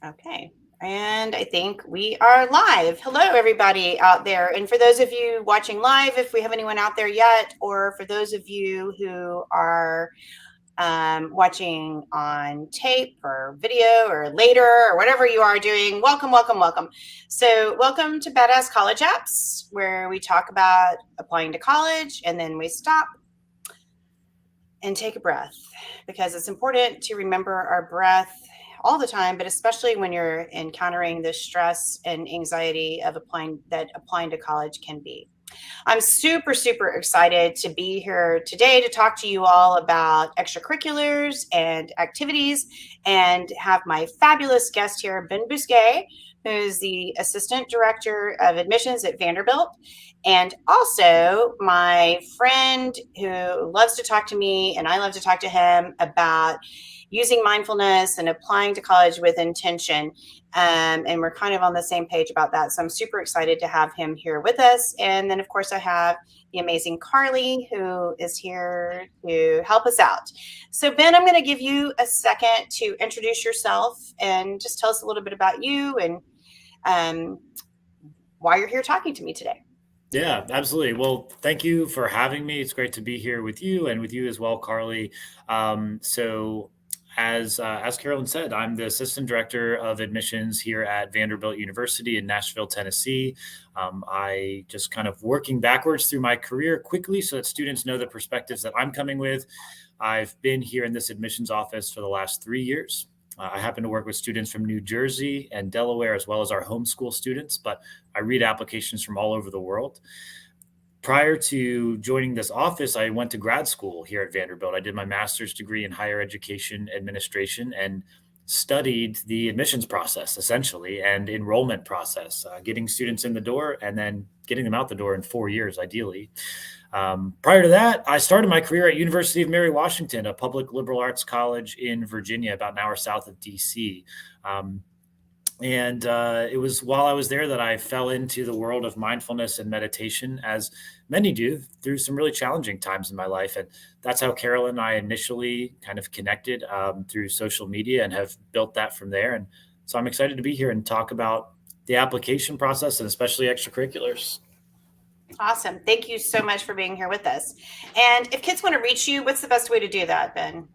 Okay. And I think we are live. Hello, everybody out there. And for those of you watching live, if we have anyone out there yet, or for those of you who are watching on tape or video or later or whatever you are doing, welcome, welcome, welcome. So welcome to Badass College Apps, where we talk about applying to college and then we stop and take a breath, because it's important to remember our breath all the time, but especially when you're encountering the stress and anxiety of applying to college can be. I'm super, super excited to be here today to talk to you all about extracurriculars and activities and have my fabulous guest here, Ben Bousquet, who's the Assistant Director of Admissions at Vanderbilt, and also my friend who loves to talk to me and I love to talk to him about using mindfulness and applying to college with intention. And we're kind of on the same page about that. So I'm super excited to have him here with us. And then, of course, I have the amazing Carly, who is here to help us out. So, Ben, I'm going to give you a second to introduce yourself and just tell us a little bit about you and why you're here talking to me today. Yeah, absolutely. Well, thank you for having me. It's great to be here with you and with you as well, Carly. As Carolyn said, I'm the assistant director of admissions here at Vanderbilt University in Nashville, Tennessee. I just kind of working backwards through my career quickly so that students know the perspectives that I'm coming with. I've been here in this admissions office for the last 3 years. I happen to work with students from New Jersey and Delaware, as well as our homeschool students, but I read applications from all over the world. Prior to joining this office, I went to grad school here at Vanderbilt. I did my master's degree in higher education administration and studied the admissions process, essentially, and enrollment process, getting students in the door and then getting them out the door in 4 years, ideally. Prior to that, I started my career at University of Mary Washington, a public liberal arts college in Virginia, about an hour south of DC. It was while I was there that I fell into the world of mindfulness and meditation, as many do, through some really challenging times in my life. And that's how Carol and I initially kind of connected through social media and have built that from there. And so I'm excited to be here and talk about the application process and especially extracurriculars. Awesome. Thank you so much for being here with us. And if kids want to reach you, what's the best way to do that, Ben?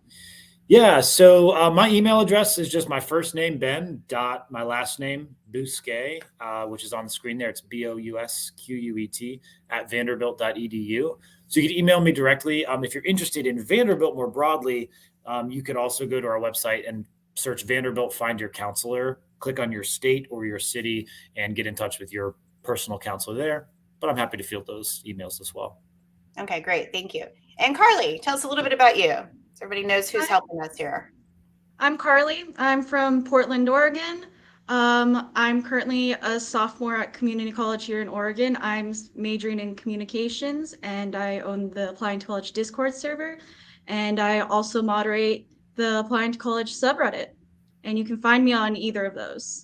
Yeah, so my email address is just my first name, Ben, dot my last name, Bousquet, which is on the screen there. It's Bousquet at vanderbilt.edu. So you can email me directly. If you're interested in Vanderbilt more broadly, you could also go to our website and search Vanderbilt, find your counselor, click on your state or your city, and get in touch with your personal counselor there. But I'm happy to field those emails as well. Okay, great. Thank you. And Carly, tell us a little bit about you, so everybody knows who's helping us here. I'm Carly. I'm from Portland, Oregon. I'm currently a sophomore at community college here in Oregon. I'm majoring in communications and I own the Applying to College Discord server. And I also moderate the Applying to College subreddit. And you can find me on either of those.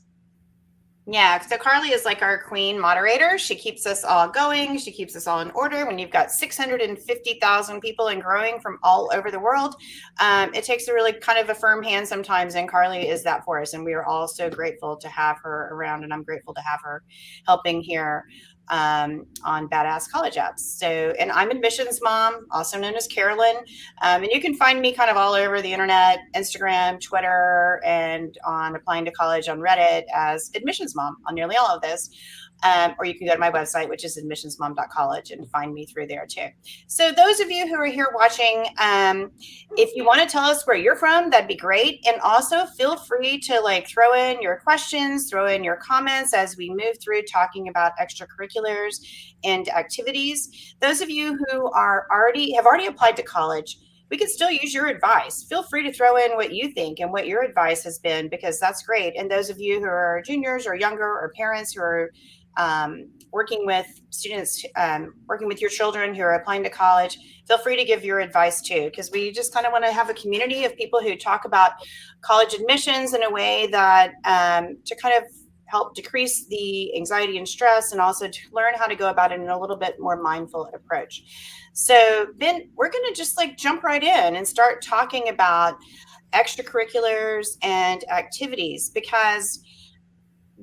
Yeah, so Carly is like our queen moderator. She keeps us all going. She keeps us all in order. When you've got 650,000 people and growing from all over the world, it takes a really kind of a firm hand sometimes, and Carly is that for us. And we are all so grateful to have her around, and I'm grateful to have her helping here on Badass College Apps. So, and I'm admissions mom, also known as Carolyn. And you can find me kind of all over the internet, Instagram, Twitter, and on Applying to College on Reddit as admissions mom on nearly all of this. Or you can go to my website, which is admissionsmom.college, and find me through there too. So those of you who are here watching, if you want to tell us where you're from, that'd be great. And also feel free to like throw in your questions, throw in your comments as we move through talking about extracurriculars and activities. Those of you who have already applied to college, we can still use your advice. Feel free to throw in what you think and what your advice has been, because that's great. And those of you who are juniors or younger, or parents who are working with students, working with your children who are applying to college, feel free to give your advice too, because we just kind of want to have a community of people who talk about college admissions in a way that to kind of help decrease the anxiety and stress, and also to learn how to go about it in a little bit more mindful approach. So Ben, we're going to just like jump right in and start talking about extracurriculars and activities, because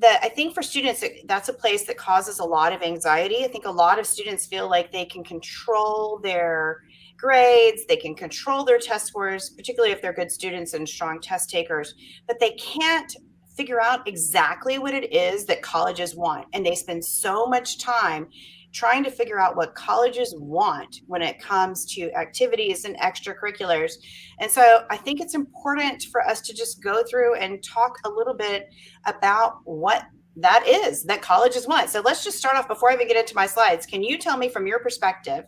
I think for students, that's a place that causes a lot of anxiety. I think a lot of students feel like they can control their grades, they can control their test scores, particularly if they're good students and strong test takers, but they can't figure out exactly what it is that colleges want. And they spend so much time trying to figure out what colleges want when it comes to activities and extracurriculars. And so I think it's important for us to just go through and talk a little bit about what that is that colleges want. So let's just start off before I even get into my slides. Can you tell me from your perspective,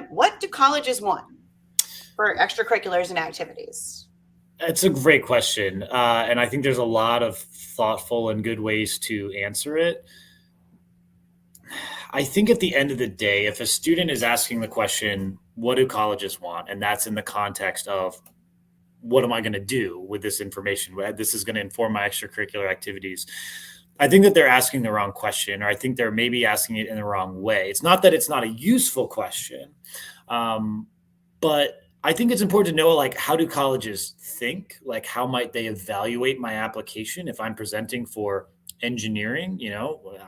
what do colleges want for extracurriculars and activities? It's a great question. And I think there's a lot of thoughtful and good ways to answer it. I think at the end of the day, if a student is asking the question, what do colleges want? And that's in the context of, what am I going to do with this information? This is going to inform my extracurricular activities. I think that they're asking the wrong question, or I think they're maybe asking it in the wrong way. It's not that it's not a useful question, but I think it's important to know, like, how do colleges think? Like, how might they evaluate my application if I'm presenting for engineering?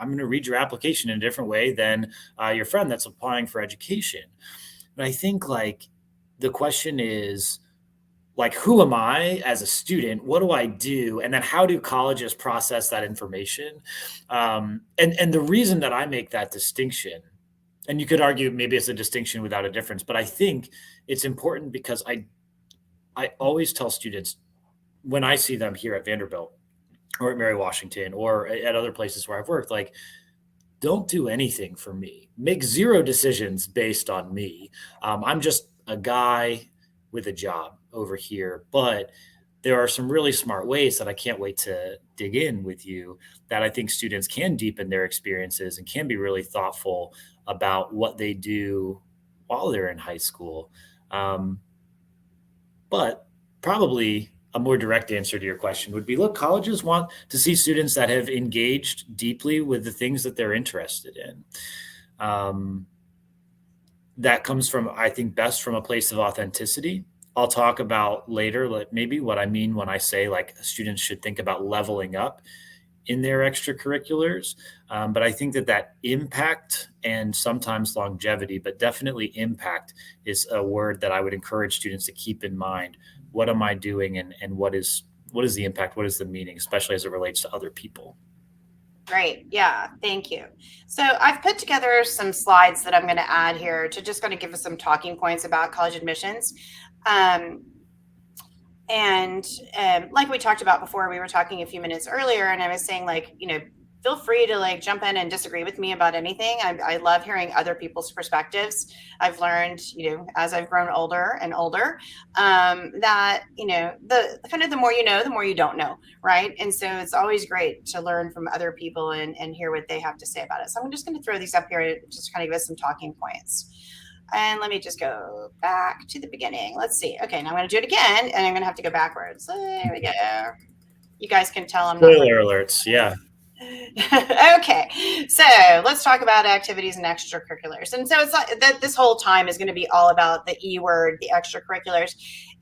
I'm going to read your application in a different way than your friend that's applying for education. But I think, like, the question is, like, who am I as a student? What do I do? And then how do colleges process that information? And the reason that I make that distinction, and you could argue maybe it's a distinction without a difference, but I think it's important because I always tell students when I see them here at Vanderbilt or at Mary Washington or at other places where I've worked, like, don't do anything for me. Make zero decisions based on me. I'm just a guy with a job over here, but there are some really smart ways that I can't wait to dig in with you that I think students can deepen their experiences and can be really thoughtful about what they do while they're in high school. But probably a more direct answer to your question would be, look, colleges want to see students that have engaged deeply with the things that they're interested in. That comes from, I think, best from a place of authenticity. I'll talk about later, like, maybe what I mean when I say, like, students should think about leveling up in their extracurriculars. But I think that impact and sometimes longevity, but definitely impact, is a word that I would encourage students to keep in mind. What am I doing, and what is the impact? What is the meaning, especially as it relates to other people? Great. Yeah. Thank you. So I've put together some slides that I'm going to add here to just kind of give us some talking points about college admissions. And like we talked about before, we were talking a few minutes earlier, and I was saying, like, feel free to, like, jump in and disagree with me about anything. I love hearing other people's perspectives. I've learned, as I've grown older and older, that, the more you know, the more you don't know. Right. And so it's always great to learn from other people and hear what they have to say about it. So I'm just going to throw these up here to just kind of give us some talking points. And let me just go back to the beginning. Let's see. Okay, now I'm going to do it again, and I'm going to have to go backwards. There we go. You guys can tell I'm not. Spoiler alerts. Yeah. Okay, so let's talk about activities and extracurriculars. And so it's like that this whole time is going to be all about the E word, the extracurriculars.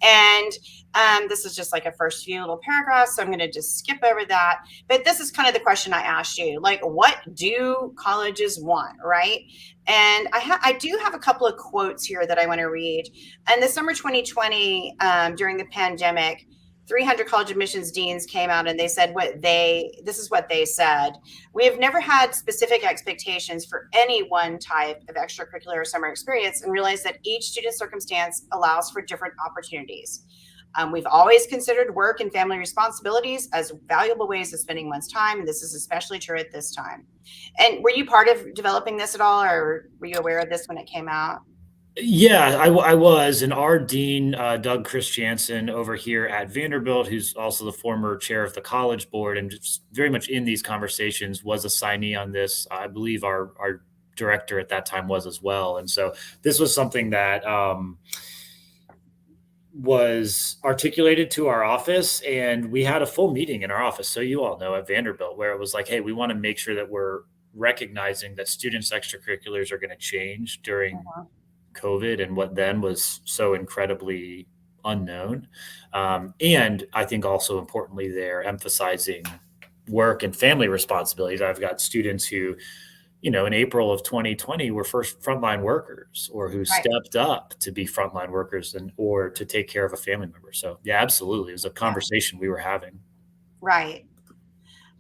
And this is just like a first few little paragraphs, so I'm going to just skip over that. But this is kind of the question I asked you, like, what do colleges want, right? And I do have a couple of quotes here that I want to read. And the summer 2020, during the pandemic, 300 college admissions deans came out and they said this is what they said. We have never had specific expectations for any one type of extracurricular or summer experience, and realized that each student's circumstance allows for different opportunities. We've always considered work and family responsibilities as valuable ways of spending one's time, and this is especially true at this time. And were you part of developing this at all, or were you aware of this when it came out? Yeah, I was. And our dean, Doug Christiansen, over here at Vanderbilt, who's also the former chair of the college board and just very much in these conversations, was a signee on this. I believe our director at that time was as well. And so this was something that was articulated to our office, and we had a full meeting in our office, so you all know, at Vanderbilt, where it was like, hey, we want to make sure that we're recognizing that students' extracurriculars are going to change during COVID and what then was so incredibly unknown. And I think also importantly, they're emphasizing work and family responsibilities. I've got students who, in April of 2020 were first frontline workers, or who Right. stepped up to be frontline workers or to take care of a family member. So yeah, absolutely. It was a conversation we were having. Right.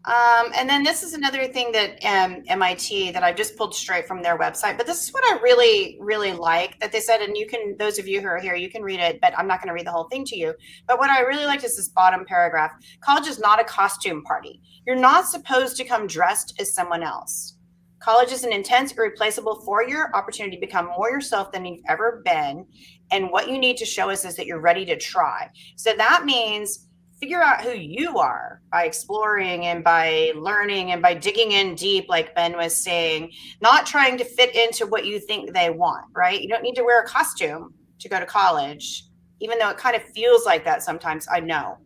And then this is another thing that MIT, that I just pulled straight from their website, but this is what I really, really like that they said, and you can, those of you who are here, you can read it, but I'm not going to read the whole thing to you. But what I really liked is this bottom paragraph. College is not a costume party. You're not supposed to come dressed as someone else. College is an intense, irreplaceable 4-year opportunity to become more yourself than you've ever been. And what you need to show us is that you're ready to try. So that means figure out who you are by exploring and by learning and by digging in deep, like Ben was saying, not trying to fit into what you think they want, right? You don't need to wear a costume to go to college, even though it kind of feels like that sometimes, I know.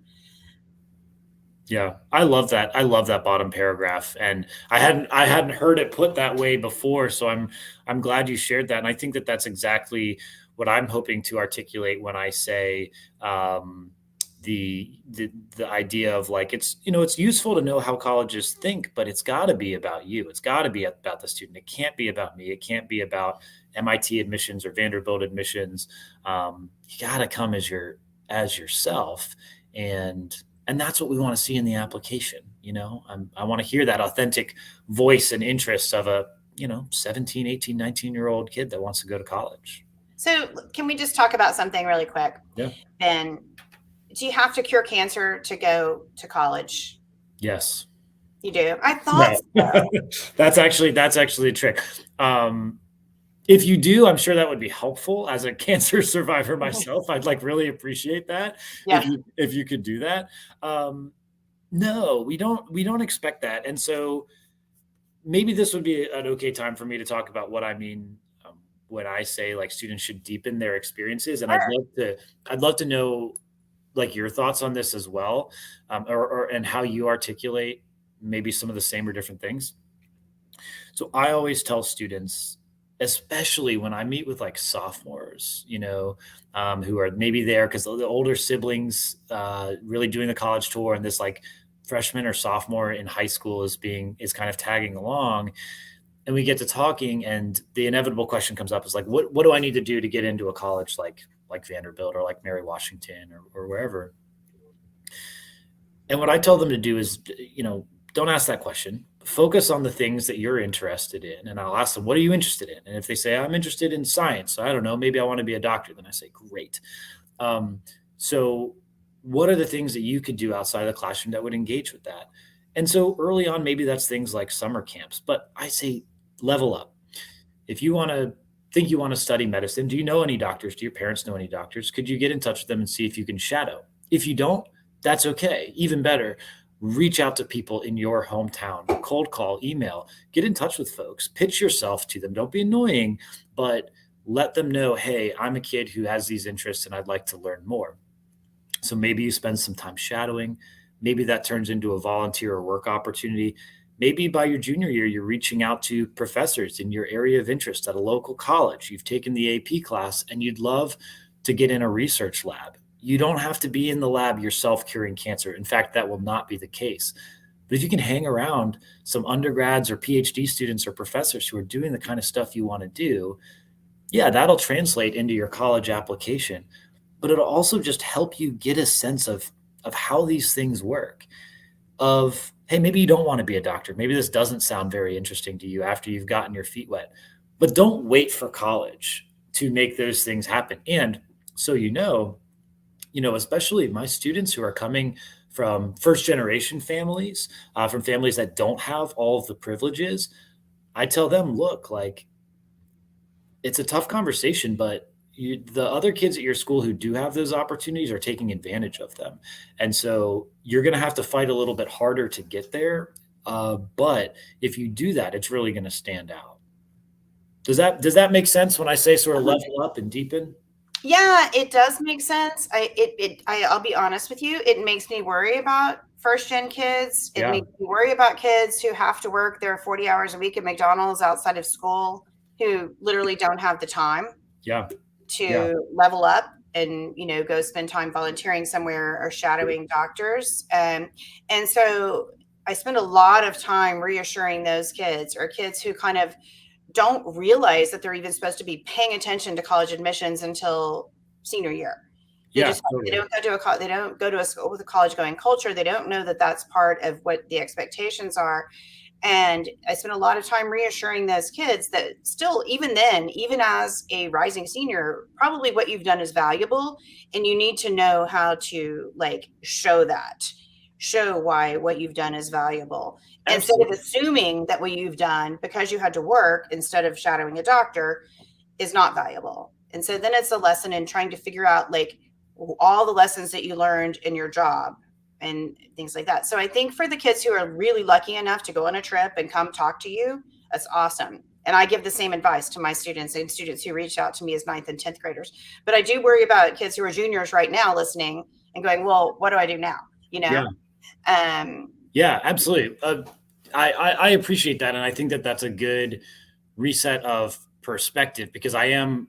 Yeah, I love that. I love that bottom paragraph, and I hadn't heard it put that way before. So I'm glad you shared that, and I think that that's exactly what I'm hoping to articulate when I say the idea of like, it's useful to know how colleges think, but it's got to be about you. It's got to be about the student. It can't be about me. It can't be about MIT admissions or Vanderbilt admissions. You got to come as yourself, and that's what we want to see in the application. I want to hear that authentic voice and interest of a 17, 18, 19-year-old kid that wants to go to college. So can we just talk about something really quick? Yeah. Ben, do you have to cure cancer to go to college? Yes. You do? I thought so. That's actually a trick. If you do, I'm sure that would be helpful. As a cancer survivor myself, I'd really appreciate that. Yeah. If you could do that. No, we don't expect that. And so maybe this would be an okay time for me to talk about what I mean when I say like students should deepen their experiences. And Sure. I'd love to know like your thoughts on this as well, and how you articulate maybe some of the same or different things. So I always tell students, especially when I meet with like sophomores, who are maybe there because the older siblings really doing the college tour, and this like freshman or sophomore in high school is kind of tagging along, and we get to talking, and the inevitable question comes up is like, what do I need to do to get into a college like Vanderbilt or like Mary Washington or wherever? And what I tell them to do is, don't ask that question. Focus on the things that you're interested in. And I'll ask them, what are you interested in? And if they say, I'm interested in science, I don't know, maybe I want to be a doctor. Then I say, great. So what are the things that you could do outside of the classroom that would engage with that? And so early on, maybe that's things like summer camps, but I say level up. If you want to study medicine, do you know any doctors? Do your parents know any doctors? Could you get in touch with them and see if you can shadow? If you don't, that's okay. Even better, reach out to people in your hometown, cold call, email, get in touch with folks, pitch yourself to them. Don't be annoying, but let them know, hey, I'm a kid who has these interests and I'd like to learn more. So maybe you spend some time shadowing. Maybe that turns into a volunteer or work opportunity. Maybe by your junior year, you're reaching out to professors in your area of interest at a local college. You've taken the AP class and you'd love to get in a research lab. You don't have to be in the lab yourself curing cancer. In fact, that will not be the case. But if you can hang around some undergrads or PhD students or professors who are doing the kind of stuff you want to do, yeah, that'll translate into your college application. But it'll also just help you get a sense of how these things work. Of, hey, maybe you don't want to be a doctor. Maybe this doesn't sound very interesting to you after you've gotten your feet wet. But don't wait for college to make those things happen. And so especially my students who are coming from first generation families, from families that don't have all of the privileges, I tell them, look, like, it's a tough conversation, but the other kids at your school who do have those opportunities are taking advantage of them. And so you're going to have to fight a little bit harder to get there. But if you do that, it's really going to stand out. Does that make sense when I say sort of level up and deepen? Yeah, it does make sense. I'll be honest with you. It makes me worry about first gen kids. It makes me worry about kids who have to work their 40 hours a week at McDonald's outside of school, who literally don't have the time to level up and go spend time volunteering somewhere or shadowing doctors. And so I spend a lot of time reassuring those kids, or kids who kind of don't realize that they're even supposed to be paying attention to college admissions until senior year. They Totally. they don't go to a school with a college going culture. They don't know that that's part of what the expectations are. And I spent a lot of time reassuring those kids that still, even then, even as a rising senior, probably what you've done is valuable, and you need to know how to show why what you've done is valuable. Absolutely. Instead of assuming that what you've done because you had to work instead of shadowing a doctor is not valuable. And so then it's a lesson in trying to figure out all the lessons that you learned in your job and things like that. So I think for the kids who are really lucky enough to go on a trip and come talk to you, that's awesome. And I give the same advice to my students and students who reach out to me as 9th and 10th graders. But I do worry about kids who are juniors right now listening and going, well, what do I do now? Yeah, absolutely. I appreciate that. And I think that that's a good reset of perspective, because I am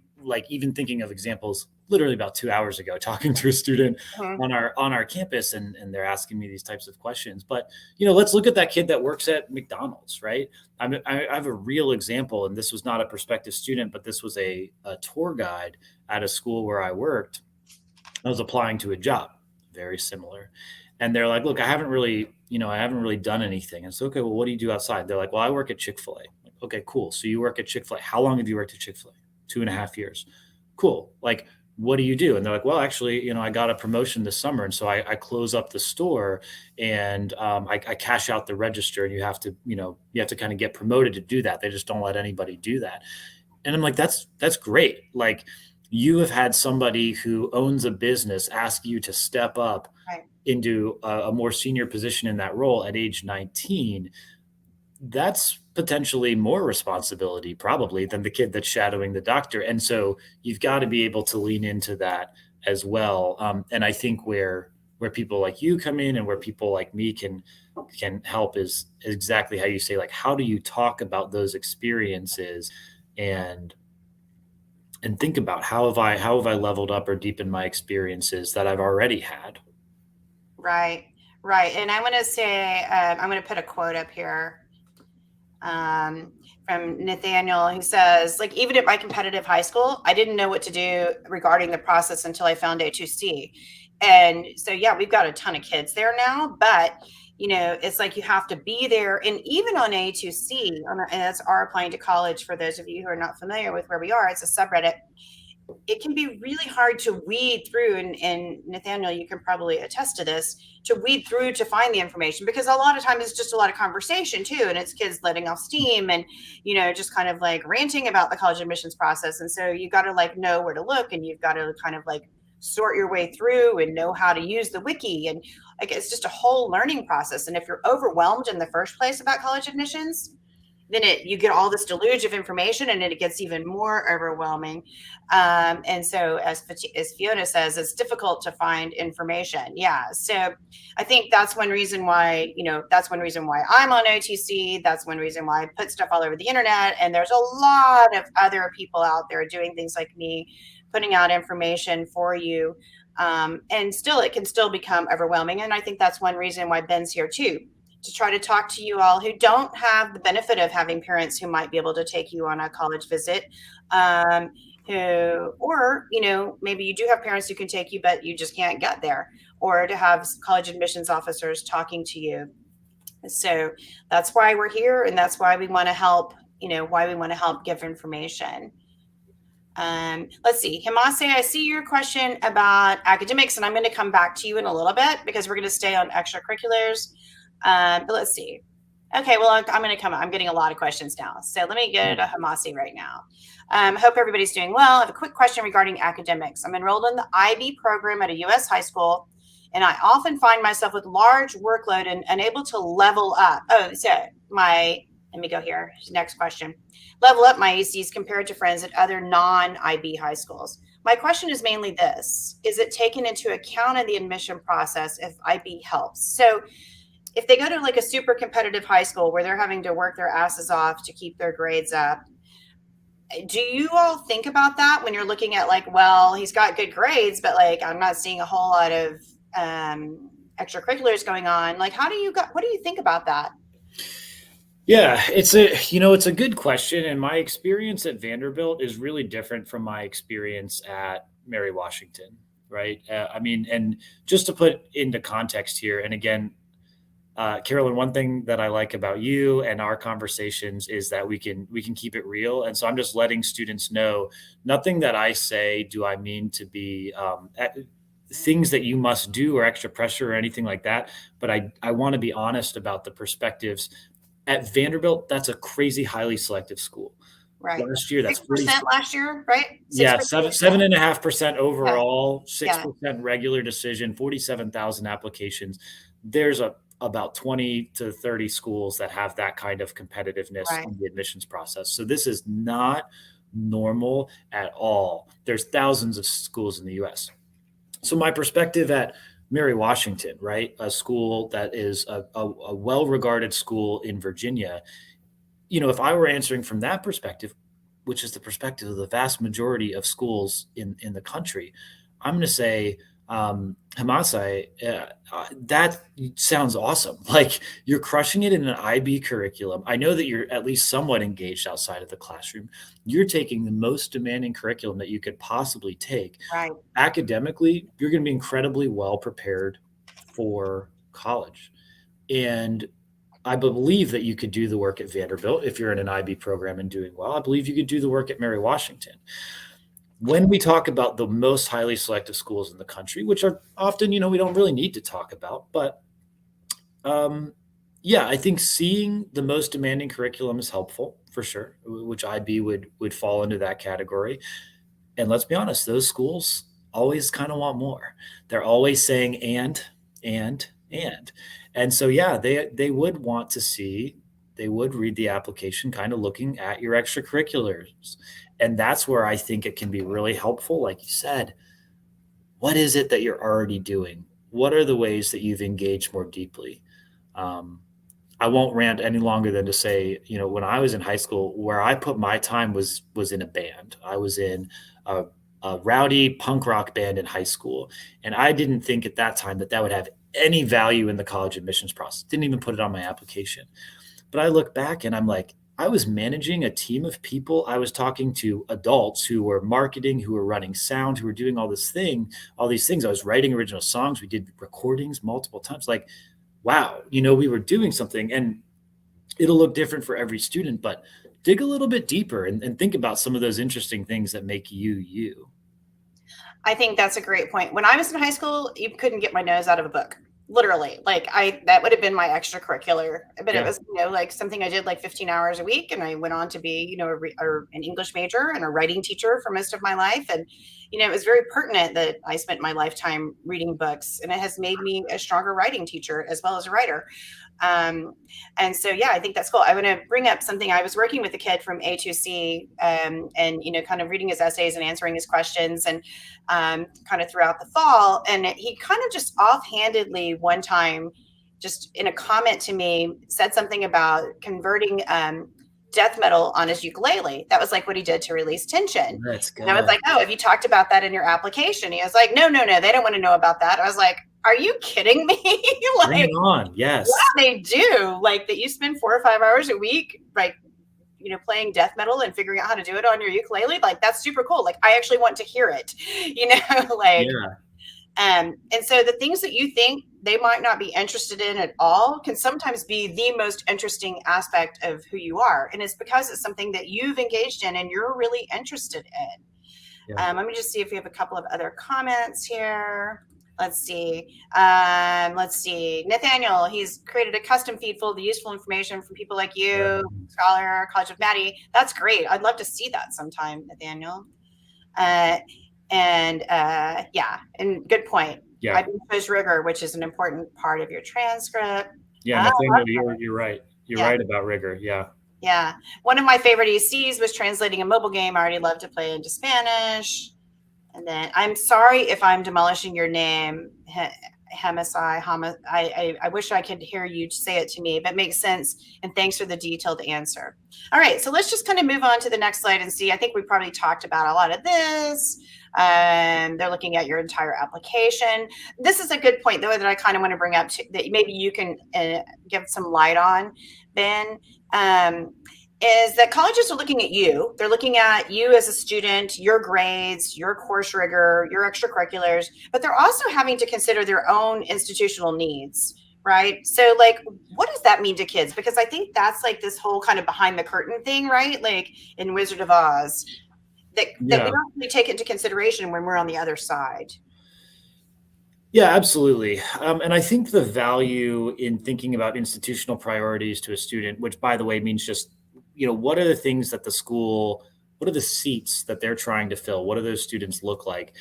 even thinking of examples literally about 2 hours ago, talking to a student on our campus, and they're asking me these types of questions. But let's look at that kid that works at McDonald's, right? I have a real example, and this was not a prospective student, but this was a tour guide at a school where I worked. I was applying to a job very similar, and they're like, "Look, I haven't really done anything." And so, okay, well, what do you do outside? They're like, "Well, I work at Chick-fil-A." Like, okay, cool. So you work at Chick-fil-A. How long have you worked at Chick-fil-A? 2.5 years. Cool. What do you do? And they're like, well, actually, I got a promotion this summer. And so I close up the store, and I cash out the register, and you have to kind of get promoted to do that. They just don't let anybody do that. And I'm like, that's great. You have had somebody who owns a business ask you to step up into a more senior position in that role at age 19. That's potentially more responsibility probably than the kid that's shadowing the doctor. And so you've got to be able to lean into that as well. And I think where people like you come in, and where people like me can help, is exactly how you say, how do you talk about those experiences, and think about how have I leveled up or deepened my experiences that I've already had. Right. And I want to say, I'm going to put a quote up here from Nathaniel, who says, even at my competitive high school, I didn't know what to do regarding the process until I found A2C. And so, yeah, we've got a ton of kids there now, but it's you have to be there. And even on A2C, and that's our applying to college, for those of you who are not familiar with where we are, it's a subreddit. It can be really hard to weed through, and Nathaniel, you can probably attest to this, to weed through to find the information, because a lot of times it's just a lot of conversation too, and it's kids letting off steam and just kind of ranting about the college admissions process. And so you got to know where to look, and you've got to kind of sort your way through and know how to use the wiki, and it's just a whole learning process. And if you're overwhelmed in the first place about college admissions, then you get all this deluge of information, and it gets even more overwhelming. And so as Fiona says, it's difficult to find information. Yeah. So I think that's one reason why, I'm on OTC. That's one reason why I put stuff all over the internet. And there's a lot of other people out there doing things like me, putting out information for you. And still, it can still become overwhelming. And I think that's one reason why Ben's here too, to try to talk to you all who don't have the benefit of having parents who might be able to take you on a college visit, or maybe you do have parents who can take you, but you just can't get there, or to have college admissions officers talking to you. So that's why we're here, and that's why we want to help, give information. Let's see, Himase, I see your question about academics, and I'm going to come back to you in a little bit, because we're going to stay on extracurriculars. But let's see. Okay, well, I'm getting a lot of questions now. So let me go to Hamasi right now. Hope everybody's doing well. I have a quick question regarding academics. I'm enrolled in the IB program at a U.S. high school, and I often find myself with large workload and unable to level up. Let me go here. Next question. Level up my ECs compared to friends at other non-IB high schools. My question is mainly this: is it taken into account in the admission process if IB helps? So if they go to a super competitive high school where they're having to work their asses off to keep their grades up, do you all think about that when you're looking at like, well, he's got good grades, but like I'm not seeing a whole lot of extracurriculars going on? Like, what do you think about that? Yeah, it's a good question, and my experience at Vanderbilt is really different from my experience at Mary Washington, right? I mean, and just to put into context here, and again, Carolyn, one thing that I like about you and our conversations is that we can keep it real, and so I'm just letting students know nothing that I say do I mean to be things that you must do or extra pressure or anything like that. But I want to be honest about the perspectives at Vanderbilt. That's a crazy highly selective school. Right. Last year, that's 6% last year, right? yeah, 6%. 7.5% Yeah. overall, Yeah. 6% regular decision, 47,000 applications. There's about 20 to 30 schools that have that kind of competitiveness Right. in the admissions process. So this is not normal at all. There's thousands of schools in the US. So my perspective at Mary Washington, right, a school that is a well-regarded school in Virginia, if I were answering from that perspective, which is the perspective of the vast majority of schools in the country, I'm going to say, Hamasai, that sounds awesome. Like you're crushing it in an IB curriculum. I know that you're at least somewhat engaged outside of the classroom. You're taking the most demanding curriculum that you could possibly take. Right. Academically, you're going to be incredibly well prepared for college. And I believe that you could do the work at Vanderbilt if you're in an IB program and doing well. I believe you could do the work at Mary Washington. When we talk about the most highly selective schools in the country, which are often, we don't really need to talk about, but yeah, I think seeing the most demanding curriculum is helpful for sure, which IB would fall into that category. And let's be honest, those schools always kind of want more. They're always saying and. And so yeah, they would want to see, they would read the application kind of looking at your extracurriculars. And that's where I think it can be really helpful. Like you said, what is it that you're already doing? What are the ways that you've engaged more deeply? I won't rant any longer than to say, when I was in high school, where I put my time was in a band. I was in a rowdy punk rock band in high school. And I didn't think at that time that would have any value in the college admissions process. Didn't even put it on my application. But I look back and I'm like, I was managing a team of people. I was talking to adults who were marketing, who were running sound, who were doing all these things. I was writing original songs. We did recordings multiple times. Like, wow, we were doing something, and it'll look different for every student, but dig a little bit deeper and think about some of those interesting things that make you, you. I think that's a great point. When I was in high school, you couldn't get my nose out of a book. Literally, like that would have been my extracurricular, but Yeah. it was, like something I did like 15 hours a week. And I went on to be, an English major and a writing teacher for most of my life. And, it was very pertinent that I spent my lifetime reading books, and it has made me a stronger writing teacher as well as a writer. And so, yeah, I think that's cool. I want to bring up something. I was working with a kid from A2C, and, kind of reading his essays and answering his questions, and kind of throughout the fall. And he kind of just offhandedly one time, just in a comment to me, said something about converting death metal on his ukulele. That was like what he did to release tension. That's good. And I was like, oh, have you talked about that in your application? He was like, no, they don't want to know about that. I was like, are you kidding me? Bring it on. Yes. Yeah, they do. Like that you spend 4 or 5 hours a week, like, playing death metal and figuring out how to do it on your ukulele. Like that's super cool. Like I actually want to hear it, like, Yeah. and so the things that you think they might not be interested in at all can sometimes be the most interesting aspect of who you are. And it's because it's something that you've engaged in and you're really interested in. Yeah. Let me just see if we have a couple of other comments here. Let's see. Nathaniel, he's created a custom feed full of the useful information from people like you, Scholar, College of Maddie. That's great. I'd love to see that sometime, Nathaniel. Yeah, and good point. Yeah. I chose rigor, which is an important part of your transcript. Yeah, Nathaniel, you're right. You're right about rigor. Yeah. Yeah. One of my favorite ECs was translating a mobile game. I already love to play into Spanish. And then I'm sorry if I'm demolishing your name. I wish I could hear you say it to me, but makes sense. And thanks for the detailed answer. All right, so let's just kind of move on to the next slide and see. I think we probably talked about a lot of this. They're looking at your entire application. This is a good point, though, that I kind of want to bring up that maybe you can give some light on, Ben. Is that colleges are looking at you. They're looking at you as a student, your grades, your course rigor, your extracurriculars, but they're also having to consider their own institutional needs, right? So like, what does that mean to kids? Because I think that's like this whole kind of behind the curtain thing, right? Like in Wizard of Oz, that we don't really take into consideration when we're on the other side. Yeah, absolutely. And I think the value in thinking about institutional priorities to a student, which by the way means just, what are the things that the school, what are the seats that they're trying to fill? What do those students look like?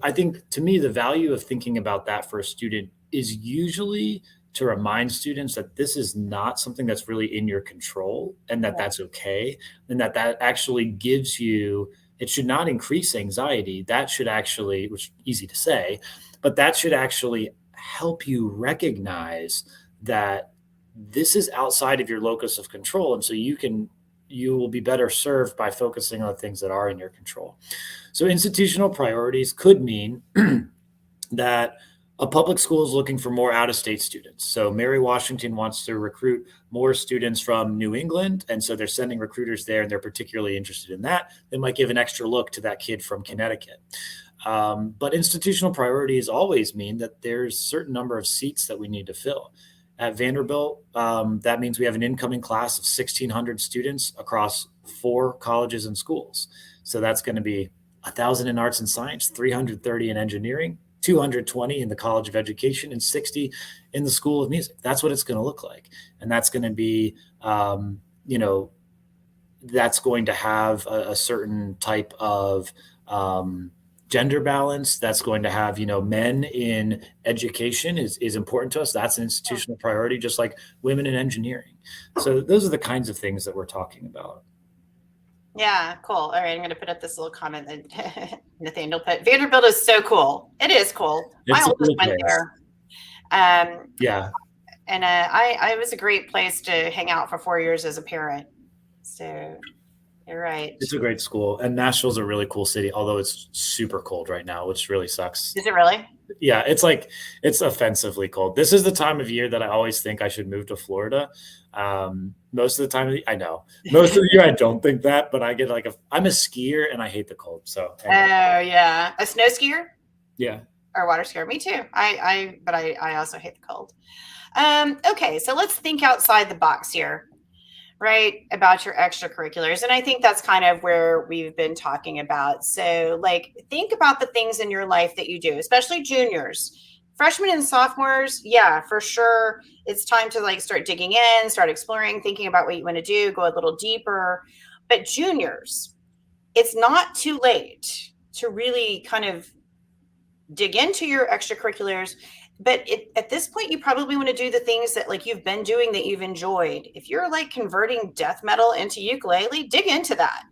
I think to me, the value of thinking about that for a student is usually to remind students that this is not something that's really in your control and that that's okay. And that actually gives you, it should not increase anxiety. That should actually, which is easy to say, but that should actually help you recognize that this is outside of your locus of control. And so you will be better served by focusing on the things that are in your control. So institutional priorities could mean that a public school is looking for more out-of-state students. So Mary Washington wants to recruit more students from New England. And so they're sending recruiters there and they're particularly interested in that. They might give an extra look to that kid from Connecticut. But institutional priorities always mean that there's a certain number of seats that we need to fill. At Vanderbilt, that means we have an incoming class of 1,600 students across 4 colleges and schools. So that's going to be 1,000 in arts and science, 330 in engineering, 220 in the College of Education, and 60 in the School of Music. That's what it's going to look like. And that's going to be, that's going to have a certain type of gender balance. That's going to have, men in education is important to us. That's an institutional priority, just like women in engineering. So those are the kinds of things that we're talking about. Yeah, cool. All right, I'm going to put up this little comment that Nathaniel put. Vanderbilt is so cool. It is cool. My oldest went there. Yeah. And it was a great place to hang out for 4 years as a parent. So you're right. It's a great school. And Nashville's a really cool city, although it's super cold right now, which really sucks. Is it really? Yeah, it's offensively cold. This is the time of year that I always think I should move to Florida. Most of the time, I know. Most of the year, I don't think that, but I get I'm a skier and I hate the cold. So. Anyway. Oh yeah, a snow skier. Yeah. Or water skier. Me too. But I also hate the cold. Okay, so let's think outside the box here, right? About your extracurriculars. And I think that's kind of where we've been talking about. So think about the things in your life that you do, especially juniors. Freshmen and sophomores, yeah, for sure. It's time to start digging in, start exploring, thinking about what you want to do, go a little deeper. But juniors, it's not too late to really kind of dig into your extracurriculars. But at this point, you probably want to do the things that you've been doing that you've enjoyed. If you're converting death metal into ukulele, dig into that.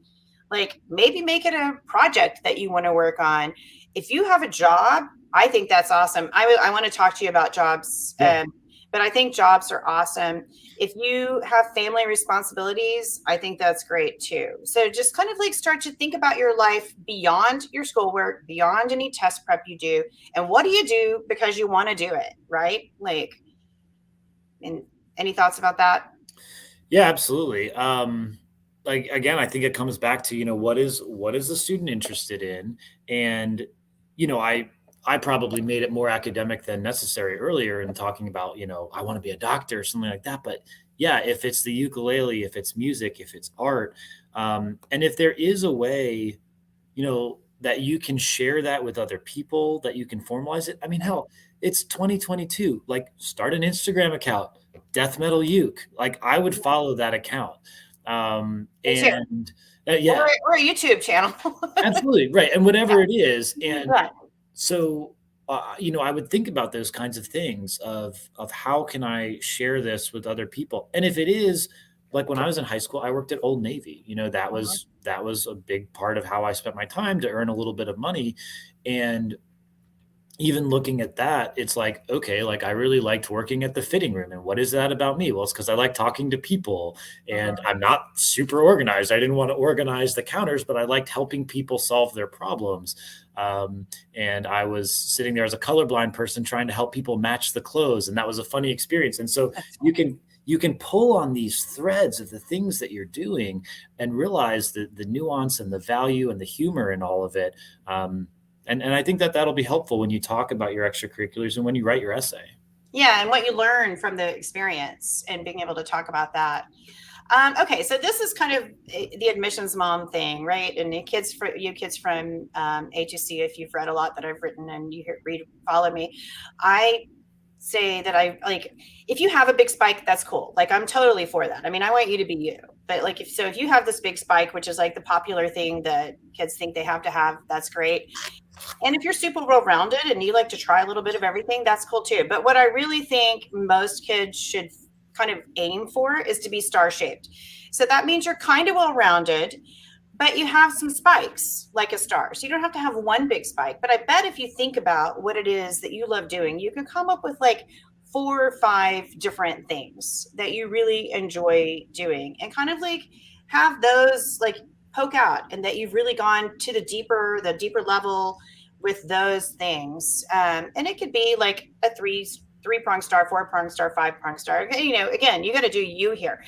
Maybe make it a project that you want to work on. If you have a job, I think that's awesome. I want to talk to you about jobs, but I think jobs are awesome. If you have family responsibilities, I think that's great too. So just kind of start to think about your life beyond your schoolwork, beyond any test prep you do, and what do you do because you want to do it, right? And any thoughts about that? Yeah, absolutely. Again, I think it comes back to, what is the student interested in? And, I probably made it more academic than necessary earlier in talking about, I want to be a doctor or something like that. But yeah, if it's the ukulele, if it's music, if it's art, and if there is a way, that you can share that with other people, that you can formalize it. I mean, hell, it's 2022. Start an Instagram account, Death Metal Uke. I would follow that account. Yeah. Or a YouTube channel. Absolutely. Right. And whatever it is. And so, I would think about those kinds of things of how can I share this with other people? And if it is when I was in high school, I worked at Old Navy, that was a big part of how I spent my time to earn a little bit of money. And, even looking at that, it's like, okay, like I really liked working at the fitting room. And what is that about me? Well, it's because I like talking to people and Mhm. I'm not super organized. I didn't want to organize the counters, but I liked helping people solve their problems. And I was sitting there as a colorblind person trying to help people match the clothes. And that was a funny experience. And so That's you funny. can you can pull on these threads of the things that you're doing and realize the nuance and the value and the humor in all of it. And I think that that'll be helpful when you talk about your extracurriculars and when you write your essay. Yeah, and what you learn from the experience and being able to talk about that. Okay, so this is kind of the admissions mom thing, right? And the kids for you kids from HEC, if you've read a lot that I've written and you read, follow me, I say that I like if you have a big spike, that's cool. Like I'm totally for that. I mean, I want you to be you, but like if you have this big spike, which is like the popular thing that kids think they have to have, that's great. And if you're super well rounded and you like to try a little bit of everything, that's cool too. But what I really think most kids should kind of aim for is to be star shaped. So that means you're kind of well rounded, but you have some spikes like a star. So you don't have to have one big spike. But I bet if you think about what it is that you love doing, you can come up with like 4 or 5 different things that you really enjoy doing and kind of like have those like poke out and that you've really gone to the deeper level with those things. And it could be like a three prong star, 4 prong star, 5 prong star. Again, you got to do you here.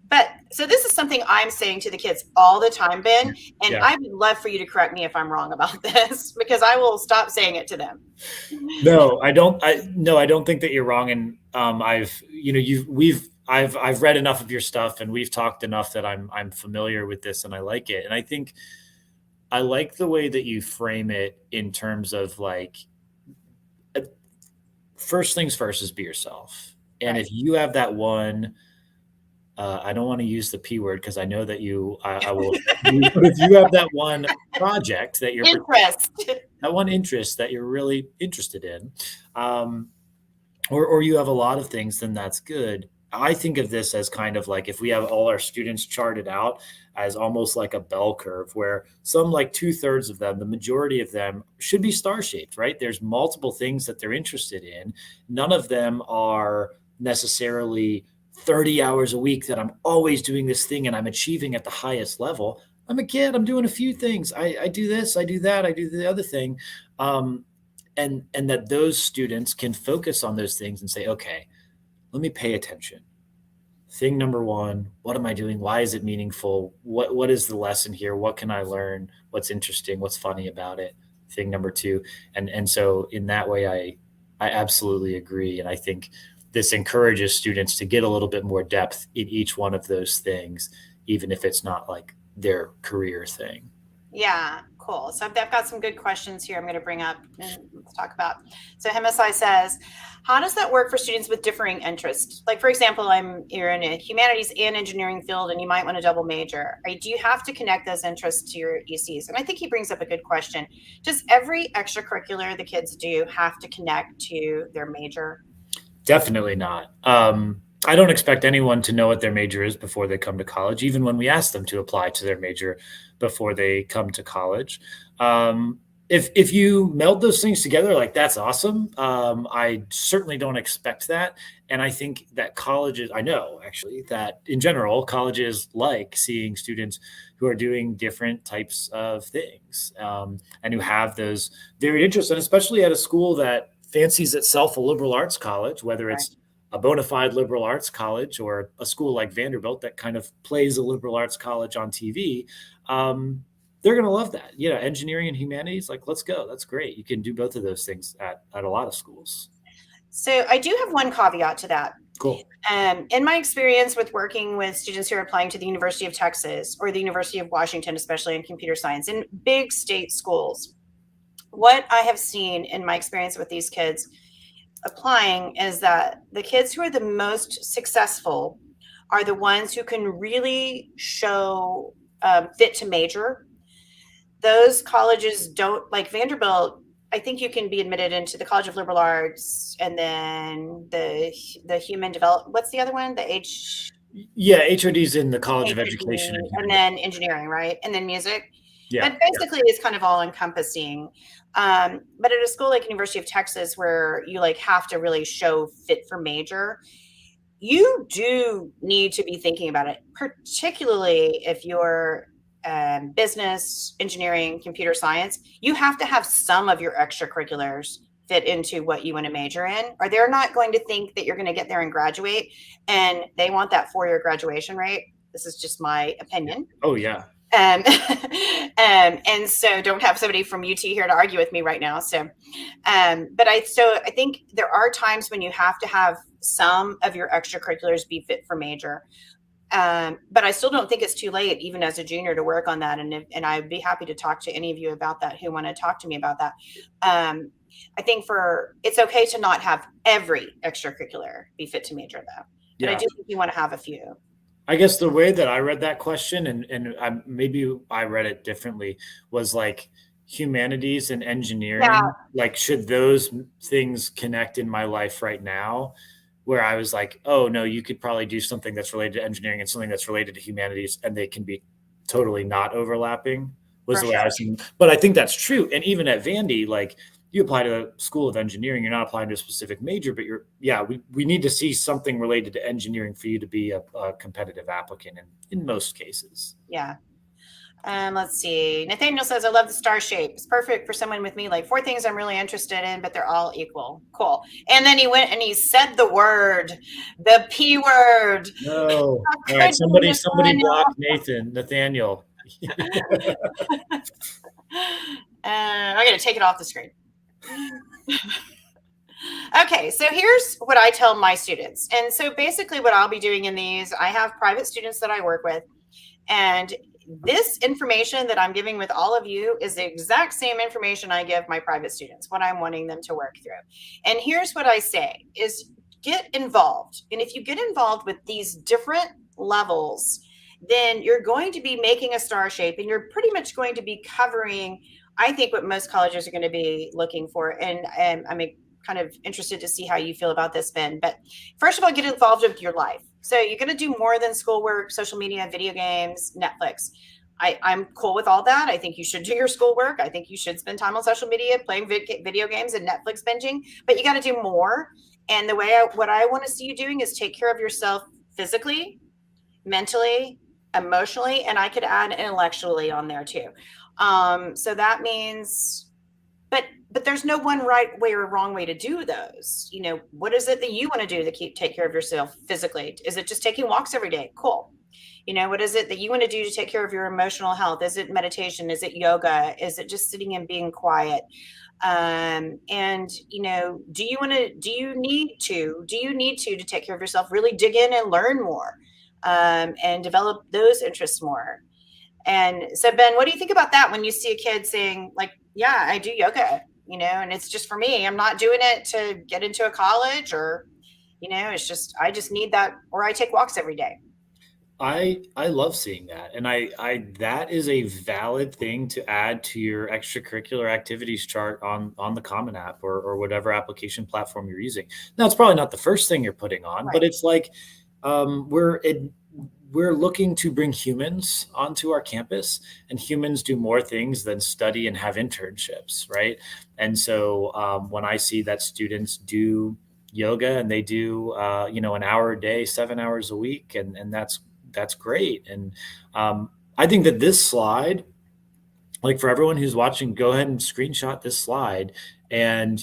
But so this is something I'm saying to the kids all the time, Ben, and Yeah. I would love for you to correct me if I'm wrong about this because I will stop saying it to them. No, I don't. I don't think that you're wrong. And I've read enough of your stuff, and we've talked enough that I'm familiar with this, and I like it. And I think I like the way that you frame it in terms of like, first things first is be yourself. And if Right. you have that one, I don't want to use the P word because I know that I will offend you, but if you have that one project that you're Interest. that one interest that you're really interested in, um, or you have a lot of things, then that's good. I think of this as kind of like if we have all our students charted out as almost like a bell curve where some like 2/3 of them, the majority of them should be star shaped, right? There's multiple things that they're interested in. None of them are necessarily 30 hours a week that I'm always doing this thing and I'm achieving at the highest level. I'm a kid. I'm doing a few things. I do this, I do that, I do the other thing. Um, and that those students can focus on those things and say, okay, let me pay attention. Thing number one, what am I doing? Why is it meaningful? What is the lesson here? What can I learn? What's interesting? What's funny about it? Thing number two. And so in that way, I absolutely agree. And I think this encourages students to get a little bit more depth in each one of those things, even if it's not like their career thing. Yeah, cool. So I've got some good questions here I'm going to bring up and let's talk about. So MSI says, how does that work for students with differing interests? Like, for example, you're in a humanities and engineering field and you might want to double major. Do you have to connect those interests to your ECs? And I think he brings up a good question. Does every extracurricular the kids do have to connect to their major? Definitely not. I don't expect anyone to know what their major is before they come to college, even when we ask them to apply to their major before they come to college. If you meld those things together, like that's awesome. I certainly don't expect that. And I think that colleges, I know actually that in general, colleges like seeing students who are doing different types of things and who have those varied interests. And especially at a school that fancies itself a liberal arts college, whether Right. it's a bona fide liberal arts college or a school like Vanderbilt that kind of plays a liberal arts college on TV, they're going to love that. Engineering and humanities, like, let's go. That's great. You can do both of those things at a lot of schools. So I do have one caveat to that. Cool. In my experience with working with students who are applying to the University of Texas or the University of Washington, especially in computer science, in big state schools, what I have seen in my experience with these kids applying is that the kids who are the most successful are the ones who can really show fit to major. Those colleges don't, like Vanderbilt, I think you can be admitted into the College of Liberal Arts and then the human develop. What's the other one? Yeah, HOD's in the College of HOD, Education and and Human then engineering, right? And then music. Yeah. It basically is kind of all encompassing. But at a school like University of Texas, where you like have to really show fit for major, you do need to be thinking about it, particularly if you're business, engineering, computer science. You have to have some of your extracurriculars fit into what you want to major in, or they're not going to think that you're going to get there and graduate, and they want that 4-year graduation rate. This is just my opinion. Oh, yeah. And so don't have somebody from UT here to argue with me right now. So I think there are times when you have to have some of your extracurriculars be fit for major. But I still don't think it's too late, even as a junior, to work on that. And I'd be happy to talk to any of you about that who want to talk to me about that. I think it's okay to not have every extracurricular be fit to major, though. But I do think you want to have a few. I guess the way that I read that question, and maybe I read it differently, was like humanities and engineering. Yeah. Like, should those things connect in my life right now? Where I was like, oh no, you could probably do something that's related to engineering and something that's related to humanities, and they can be totally not overlapping. Was the way I was thinking. But I think that's true. And even at Vandy, like, you apply to a school of engineering, you're not applying to a specific major, but we need to see something related to engineering for you to be a competitive applicant in most cases. Yeah. Let's see. Nathaniel says, I love the star shape. It's perfect for someone with me. Like 4 things I'm really interested in, but they're all equal. Cool. And then he went and he said the P word. No. All right. Somebody block Nathaniel. I'm going to take it off the screen. Okay, so here's what I tell my students. And so basically what I'll be doing in these, I have private students that I work with, and this information that I'm giving with all of you is the exact same information I give my private students, what I'm wanting them to work through. And here's what I say is get involved. And if you get involved with these different levels, then you're going to be making a star shape, and you're pretty much going to be covering, I think, what most colleges are going to be looking for. And I'm kind of interested to see how you feel about this, Ben. But first of all, get involved with your life. So you're going to do more than schoolwork, social media, video games, Netflix. I'm cool with all that. I think you should do your schoolwork. I think you should spend time on social media, playing video games and Netflix binging, but you got to do more. And what I want to see you doing is take care of yourself physically, mentally, emotionally, and I could add intellectually on there too. So that means, but there's no one right way or wrong way to do those. You know, what is it that you want to do to take care of yourself physically? Is it just taking walks every day? Cool. You know, what is it that you want to do to take care of your emotional health? Is it meditation? Is it yoga? Is it just sitting and being quiet? And you know, do you need to take care of yourself, really dig in and learn more, and develop those interests more? And so, Ben, what do you think about that when you see a kid saying, like, yeah, I do yoga, you know, and it's just for me. I'm not doing it to get into a college, or, you know, it's just, I just need that, or I take walks every day. I love seeing that. And that is a valid thing to add to your extracurricular activities chart on the Common App or whatever application platform you're using. Now, it's probably not the first thing you're putting on, right, but it's like, we're looking to bring humans onto our campus, and humans do more things than study and have internships, right? And so when I see that students do yoga and they do, an hour a day, 7 hours a week, and that's great. And I think that this slide, like, for everyone who's watching, go ahead and screenshot this slide, and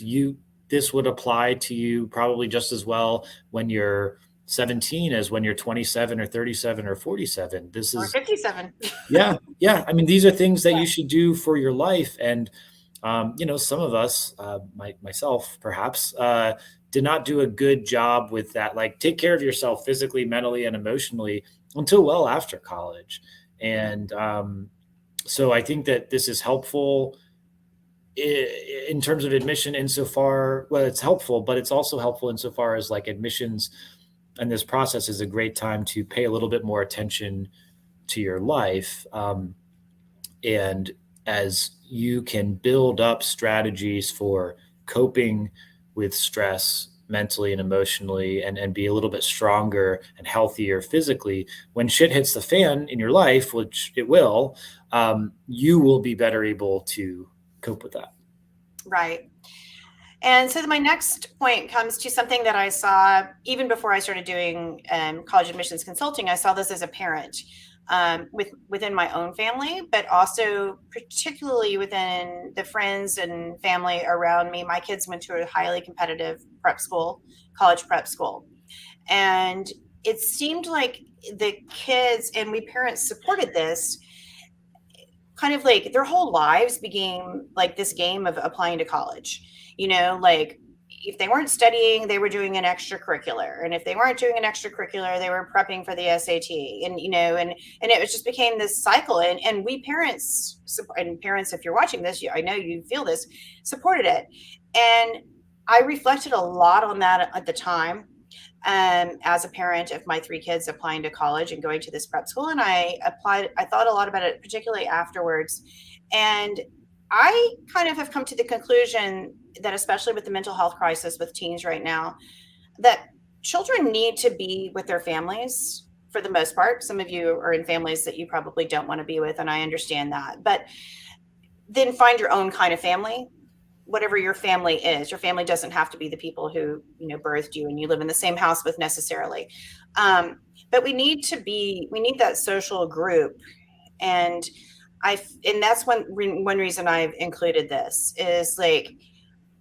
this would apply to you probably just as well when you're 17 as when you're 27 or 37 or 47. This is 57. Yeah. I mean, these are things that you should do for your life. And some of us, myself perhaps, did not do a good job with that. Like, take care of yourself physically, mentally, and emotionally until well after college. And so I think that this is helpful in terms of admission insofar, well, it's helpful, but it's also helpful insofar as, like, admissions and this process is a great time to pay a little bit more attention to your life. And as you can build up strategies for coping with stress, mentally and emotionally and be a little bit stronger and healthier physically, when shit hits the fan in your life, which it will, you will be better able to cope with that. Right. And so my next point comes to something that I saw even before I started doing college admissions consulting. I saw this as a parent within my own family, but also particularly within the friends and family around me. My kids went to a highly competitive prep school, college prep school. And it seemed like the kids and we parents supported this, kind of like their whole lives became like this game of applying to college. Like if they weren't studying, they were doing an extracurricular, and if they weren't doing an extracurricular, they were prepping for the SAT, and it was just became this cycle. And we parents, and parents, if you're watching this, I know you feel this, supported it. And I reflected a lot on that at the time, as a parent of my 3 kids applying to college and going to this prep school. And I thought a lot about it, particularly afterwards. And I kind of have come to the conclusion that, especially with the mental health crisis with teens right now, that children need to be with their families for the most part. Some of you are in families that you probably don't want to be with, and I understand that. But then find your own kind of family. Whatever your family is, your family doesn't have to be the people who birthed you and you live in the same house with necessarily, but we need that social group. And that's one reason I've included this is, like,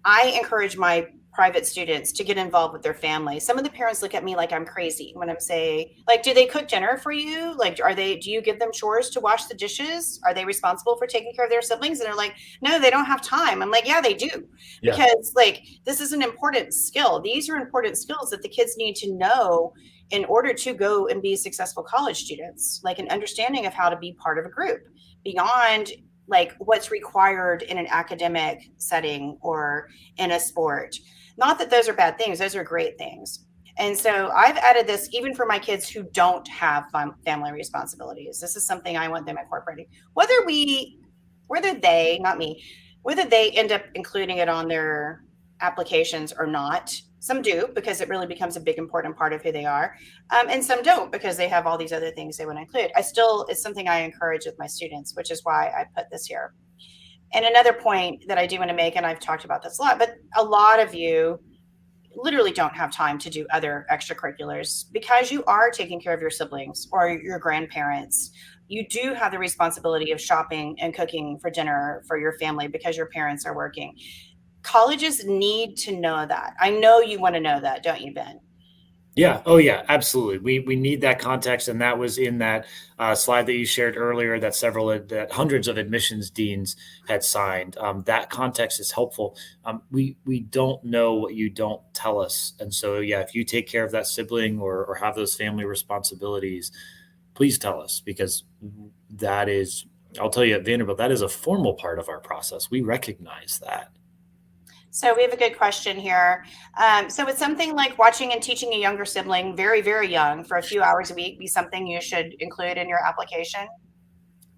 I encourage my private students to get involved with their family. Some of the parents look at me like I'm crazy when I'm saying, like, do they cook dinner for you? Like, do you give them chores to wash the dishes? Are they responsible for taking care of their siblings? And they're like, no, they don't have time. I'm like, yeah, they do. Yeah. Because, like, this is an important skill. These are important skills that the kids need to know in order to go and be successful college students, like an understanding of how to be part of a group beyond like what's required in an academic setting or in a sport. Not that those are bad things. Those are great things. And so I've added this even for my kids who don't have family responsibilities. This is something I want them incorporating. Whether they, not me, whether they end up including it on their applications or not. Some do, because it really becomes a big, important part of who they are. And some don't, because they have all these other things they want to include. It's something I encourage with my students, which is why I put this here. And another point that I do want to make, and I've talked about this a lot, but a lot of you literally don't have time to do other extracurriculars because you are taking care of your siblings or your grandparents. You do have the responsibility of shopping and cooking for dinner for your family because your parents are working. Colleges need to know that. I know you want to know that, don't you, Ben? Yeah. Oh, yeah, absolutely. We need that context. And that was in that slide that you shared earlier that hundreds of admissions deans had signed. That context is helpful. We don't know what you don't tell us. And so, yeah, if you take care of that sibling or have those family responsibilities, please tell us, because that is, I'll tell you at Vanderbilt, that is a formal part of our process. We recognize that. So we have a good question here. So it's something like watching and teaching a younger sibling, very, very young, for a few hours a week, be something you should include in your application?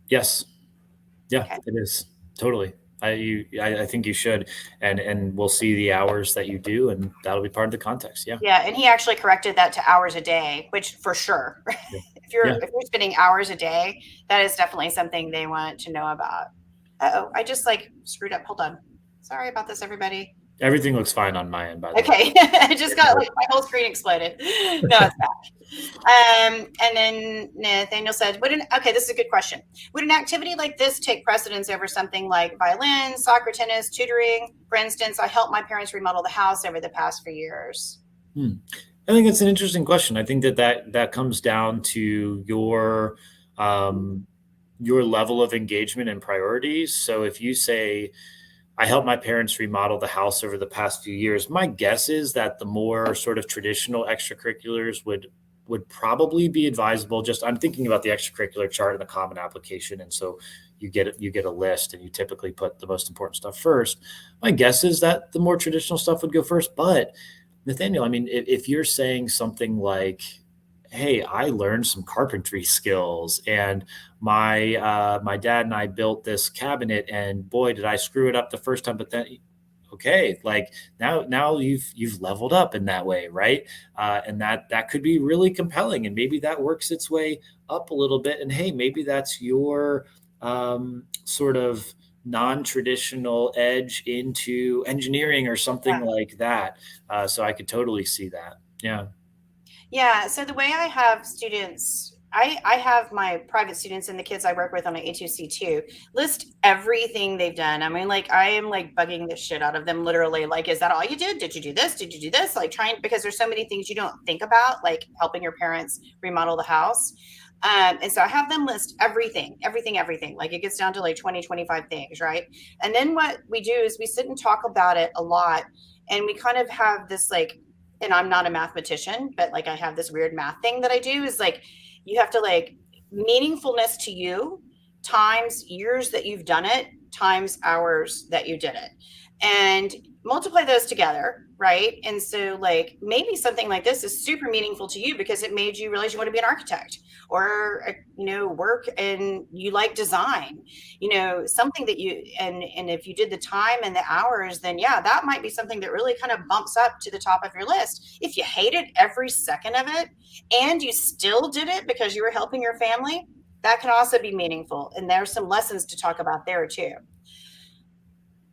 Yes. Yeah, okay. It is. Totally. I think you should, and we'll see the hours that you do, and that'll be part of the context. Yeah. Yeah, and he actually corrected that to hours a day, which for sure. Yeah. If you're spending hours a day, that is definitely something they want to know about. Uh-oh, I just screwed up. Hold on. Sorry about this, everybody. Everything looks fine on my end, by the way. Okay, I just got my whole screen exploded. No, it's back. And then Nathaniel said, okay, this is a good question. Would an activity like this take precedence over something like violin, soccer, tennis, tutoring? For instance, I helped my parents remodel the house over the past few years. I think it's an interesting question. I think that comes down to your level of engagement and priorities. So if you say, I helped my parents remodel the house over the past few years, my guess is that the more sort of traditional extracurriculars would probably be advisable. Just, I'm thinking about the extracurricular chart in the Common Application. And so you get a list, and you typically put the most important stuff first. My guess is that the more traditional stuff would go first. But Nathaniel, I mean, if you're saying something like, hey, I learned some carpentry skills, and my dad and I built this cabinet, and boy, did I screw it up the first time. But then, okay, like now you've leveled up in that way, right? And that could be really compelling, and maybe that works its way up a little bit. And hey, maybe that's your sort of non-traditional edge into engineering or something like that. So I could totally see that. Yeah. Yeah. So the way I have students, I have my private students and the kids I work with on an A2C2 list everything they've done. I mean, like, I am like bugging the shit out of them, literally. Like, is that all you did? Did you do this? Did you do this? Like, trying, because there's so many things you don't think about, like helping your parents remodel the house. And so I have them list everything, everything, everything. Like, it gets down to like 20, 25 things, right? And then what we do is we sit and talk about it a lot. And we kind of have this like, and I'm not a mathematician, but like I have this weird math thing that I do is like, you have to like meaningfulness to you times years that you've done it times hours that you did it, and multiply those together, right? And so like maybe something like this is super meaningful to you because it made you realize you want to be an architect, or work and you like design, something that you, and if you did the time and the hours, then yeah, that might be something that really kind of bumps up to the top of your list. If you hated every second of it and you still did it because you were helping your family, that can also be meaningful, and there's some lessons to talk about there too.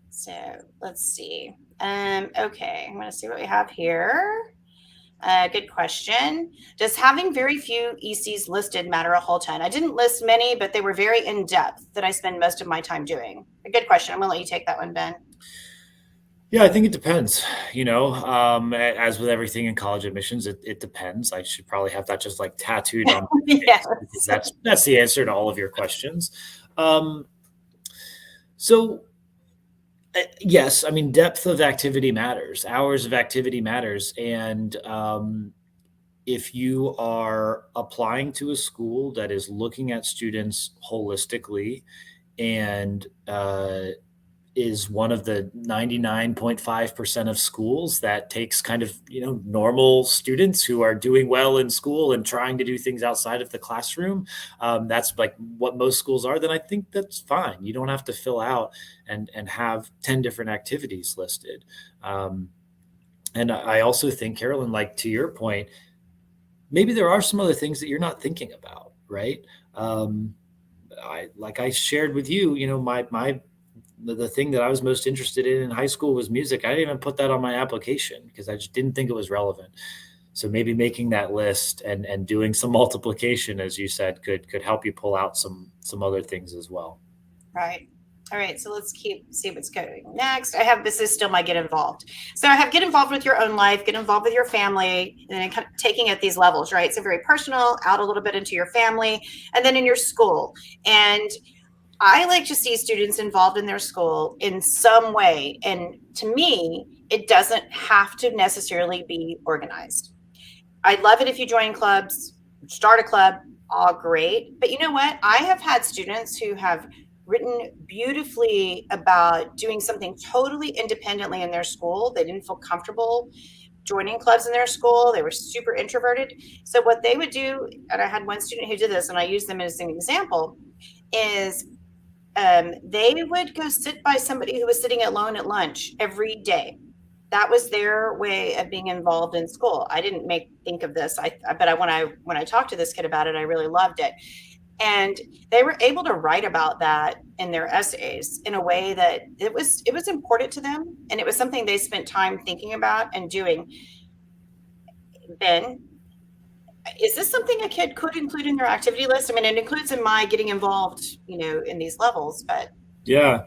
So let's see. Okay, I'm going to see what we have here. Good question. Does having very few ECs listed matter a whole ton? I didn't list many, but they were very in depth that I spend most of my time doing. A good question. I'm going to let you take that one, Ben. Yeah, I think it depends. As with everything in college admissions, it depends. I should probably have that just like tattooed on my face, Yes. because that's the answer to all of your questions. So yes, I mean, depth of activity matters, hours of activity matters, and if you are applying to a school that is looking at students holistically and is one of the 99.5% of schools that takes kind of, normal students who are doing well in school and trying to do things outside of the classroom. That's like what most schools are. Then I think that's fine. You don't have to fill out and have 10 different activities listed. And I also think, Carolyn, like to your point, maybe there are some other things that you're not thinking about, right? Like I shared with you, the thing that I was most interested in high school was music. I didn't even put that on my application because I just didn't think it was relevant. So maybe making that list and doing some multiplication, as you said, could help you pull out some other things as well. Right. All right. So let's see what's going next. This is still my get involved. So I have get involved with your own life, get involved with your family, and then kind of taking at these levels, right? So very personal, out a little bit into your family, and then in your school. And I like to see students involved in their school in some way. And to me, it doesn't have to necessarily be organized. I'd love it if you join clubs, start a club, all great. But you know what? I have had students who have written beautifully about doing something totally independently in their school. They didn't feel comfortable joining clubs in their school. They were super introverted. So what they would do, and I had one student who did this, and I use them as an example, is they would go sit by somebody who was sitting alone at lunch every day. That was their way of being involved in school. I didn't think of this, but when I talked to this kid about it, I really loved it. And they were able to write about that in their essays in a way that it was important to them, and it was something they spent time thinking about and doing. Ben, is this something a kid could include in their activity list? I mean, it includes in my getting involved, in these levels, but. Yeah.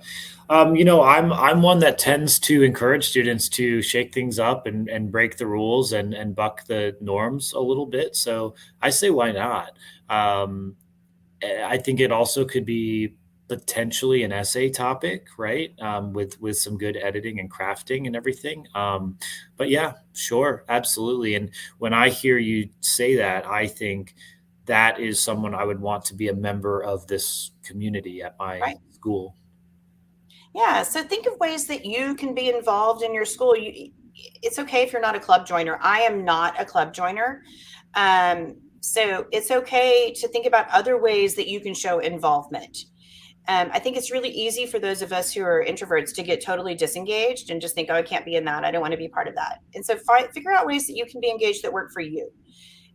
I'm one that tends to encourage students to shake things up and break the rules and buck the norms a little bit. So I say, why not? I think it also could be potentially an essay topic, right? With some good editing and crafting and everything. But yeah, sure, absolutely. And when I hear you say that, I think that is someone I would want to be a member of this community at my school. Yeah. So think of ways that you can be involved in your school. It's okay if you're not a club joiner. I am not a club joiner. So it's okay to think about other ways that you can show involvement. I think it's really easy for those of us who are introverts to get totally disengaged and just think, oh, I can't be in that. I don't want to be part of that. And so figure out ways that you can be engaged that work for you.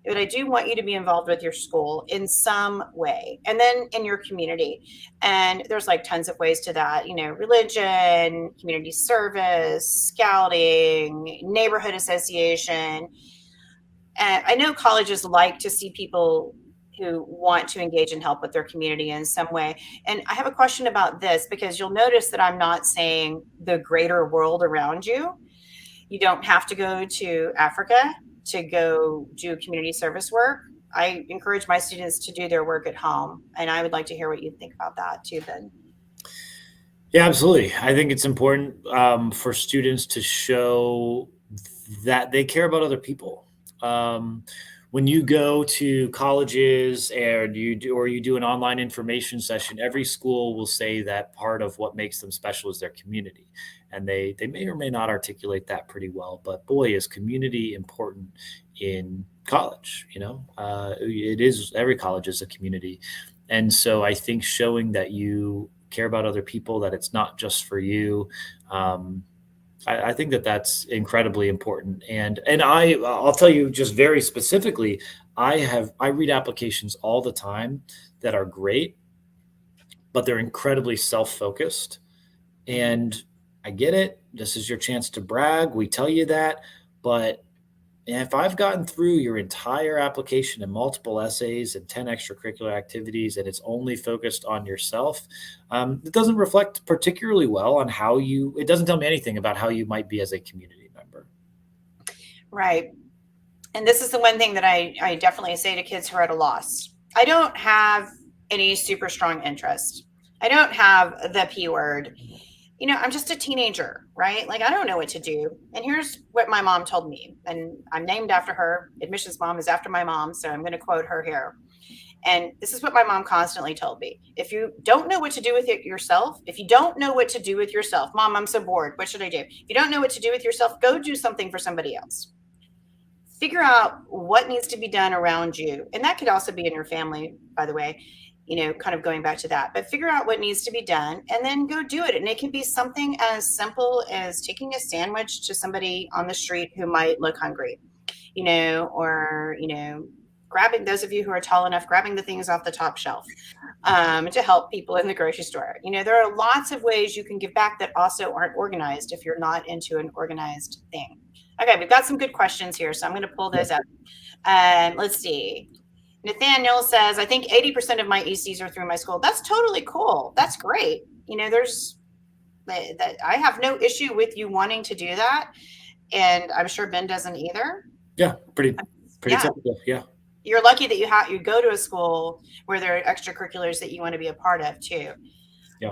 But I do want you to be involved with your school in some way, and then in your community. And there's like tons of ways to that, religion, community service, scouting, neighborhood association. And I know colleges like to see people who want to engage and help with their community in some way. And I have a question about this, because you'll notice that I'm not saying the greater world around you. You don't have to go to Africa to go do community service work. I encourage my students to do their work at home. And I would like to hear what you think about that too, Ben. Yeah, absolutely. I think it's important for students to show that they care about other people. When you go to colleges and you do an online information session, every school will say that part of what makes them special is their community. And they may or may not articulate that pretty well, but boy, is community important in college. It is, every college is a community. And so I think showing that you care about other people, that it's not just for you, I think that that's incredibly important. And I'll tell you just very specifically, I read applications all the time that are great, but they're incredibly self-focused. And I get it. This is your chance to brag. We tell you that. But if I've gotten through your entire application and multiple essays and 10 extracurricular activities, and it's only focused on yourself, it doesn't reflect particularly well on it doesn't tell me anything about how you might be as a community member. Right. And this is the one thing that I definitely say to kids who are at a loss. I don't have any super strong interest. I don't have the P word. I'm just a teenager, right? Like, I don't know what to do. And here's what my mom told me. And I'm named after her. Admissions mom is after my mom. So I'm going to quote her here. And this is what my mom constantly told me. If you don't know what to do with it yourself, Mom, I'm so bored. What should I do? If you don't know what to do with yourself, go do something for somebody else. Figure out what needs to be done around you. And that could also be in your family, by the way. Kind of going back to that, but figure out what needs to be done and then go do it. And it can be something as simple as taking a sandwich to somebody on the street who might look hungry, or, grabbing, those of you who are tall enough, grabbing the things off the top shelf to help people in the grocery store. There are lots of ways you can give back that also aren't organized if you're not into an organized thing. Okay, we've got some good questions here, so I'm going to pull those up. Let's see. Nathaniel says, I think 80% of my ECs are through my school. That's totally cool. That's great. I have no issue with you wanting to do that. And I'm sure Ben doesn't either. Yeah, pretty typical. Yeah. You're lucky that you go to a school where there are extracurriculars that you want to be a part of too. Yeah.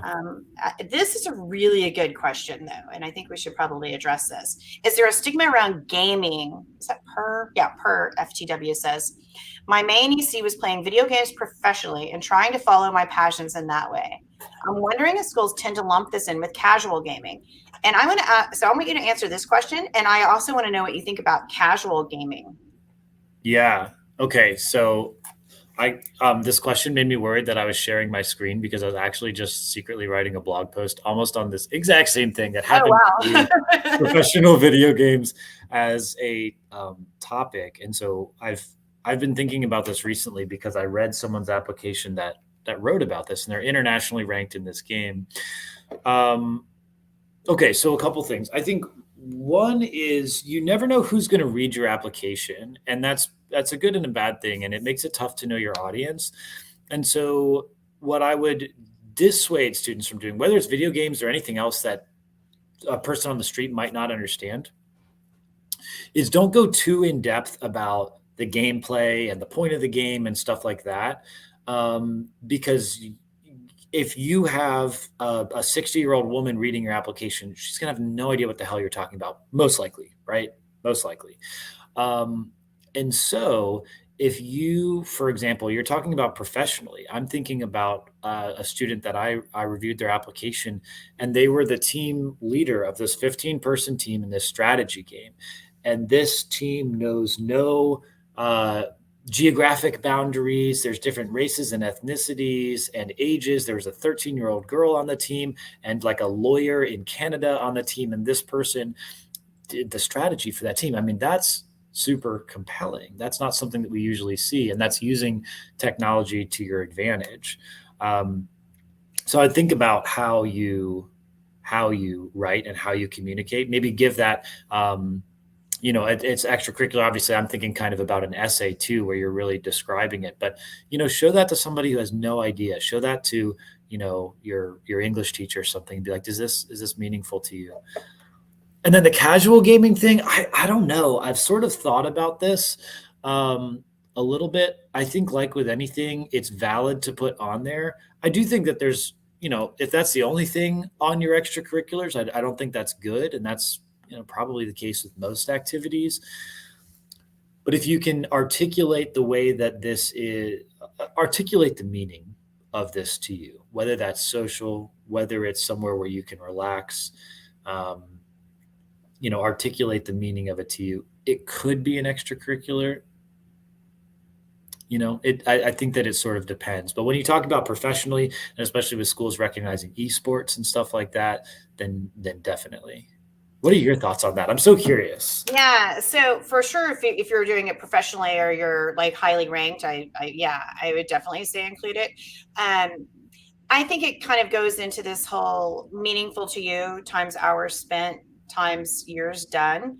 This is a really good question though. And I think we should probably address this. Is there a stigma around gaming? Is that per? Yeah, per FTW says. My main EC was playing video games professionally and trying to follow my passions in that way. I'm wondering if schools tend to lump this in with casual gaming. And I want you to answer this question. And I also want to know what you think about casual gaming. Yeah. Okay. So this question made me worried that I was sharing my screen, because I was actually just secretly writing a blog post almost on this exact same thing that happened to professional video games as a topic. And so I've been thinking about this recently because I read someone's application that wrote about this, and they're internationally ranked in this game. Okay, so a couple things. I think one is you never know who's going to read your application, and that's a good and a bad thing, and it makes it tough to know your audience. And so what I would dissuade students from doing, whether it's video games or anything else that a person on the street might not understand, is don't go too in depth about the gameplay and the point of the game and stuff like that. Because if you have a 60-year-old woman reading your application, she's going to have no idea what the hell you're talking about, most likely, right? Most likely. And so if you, for example, you're talking about professionally, I'm thinking about a student that I reviewed their application, and they were the team leader of this 15-person team in this strategy game. And this team knows geographic boundaries. There's different races and ethnicities and ages. There was a 13-year-old girl on the team and like a lawyer in Canada on the team. And this person did the strategy for that team. I mean, that's super compelling. That's not something that we usually see. And that's using technology to your advantage. So I think about how you write and how you communicate. Maybe give that, it's extracurricular. Obviously, I'm thinking kind of about an essay too, where you're really describing it. But show that to somebody who has no idea. Show that to your English teacher or something. And be like, is this meaningful to you? And then the casual gaming thing, I don't know. I've sort of thought about this a little bit. I think, like with anything, it's valid to put on there. I do think that there's, if that's the only thing on your extracurriculars, I don't think that's good. And that's, probably the case with most activities. But if you can articulate the way that this is, articulate the meaning of this to you, whether that's social, whether it's somewhere where you can relax, articulate the meaning of it to you. It could be an extracurricular. I think that it sort of depends. But when you talk about professionally, and especially with schools recognizing esports and stuff like that, then definitely. What are your thoughts on that? I'm so curious. Yeah. So for sure, if you're doing it professionally or you're like highly ranked, I would definitely say include it. I think it kind of goes into this whole meaningful to you times hours spent times years done.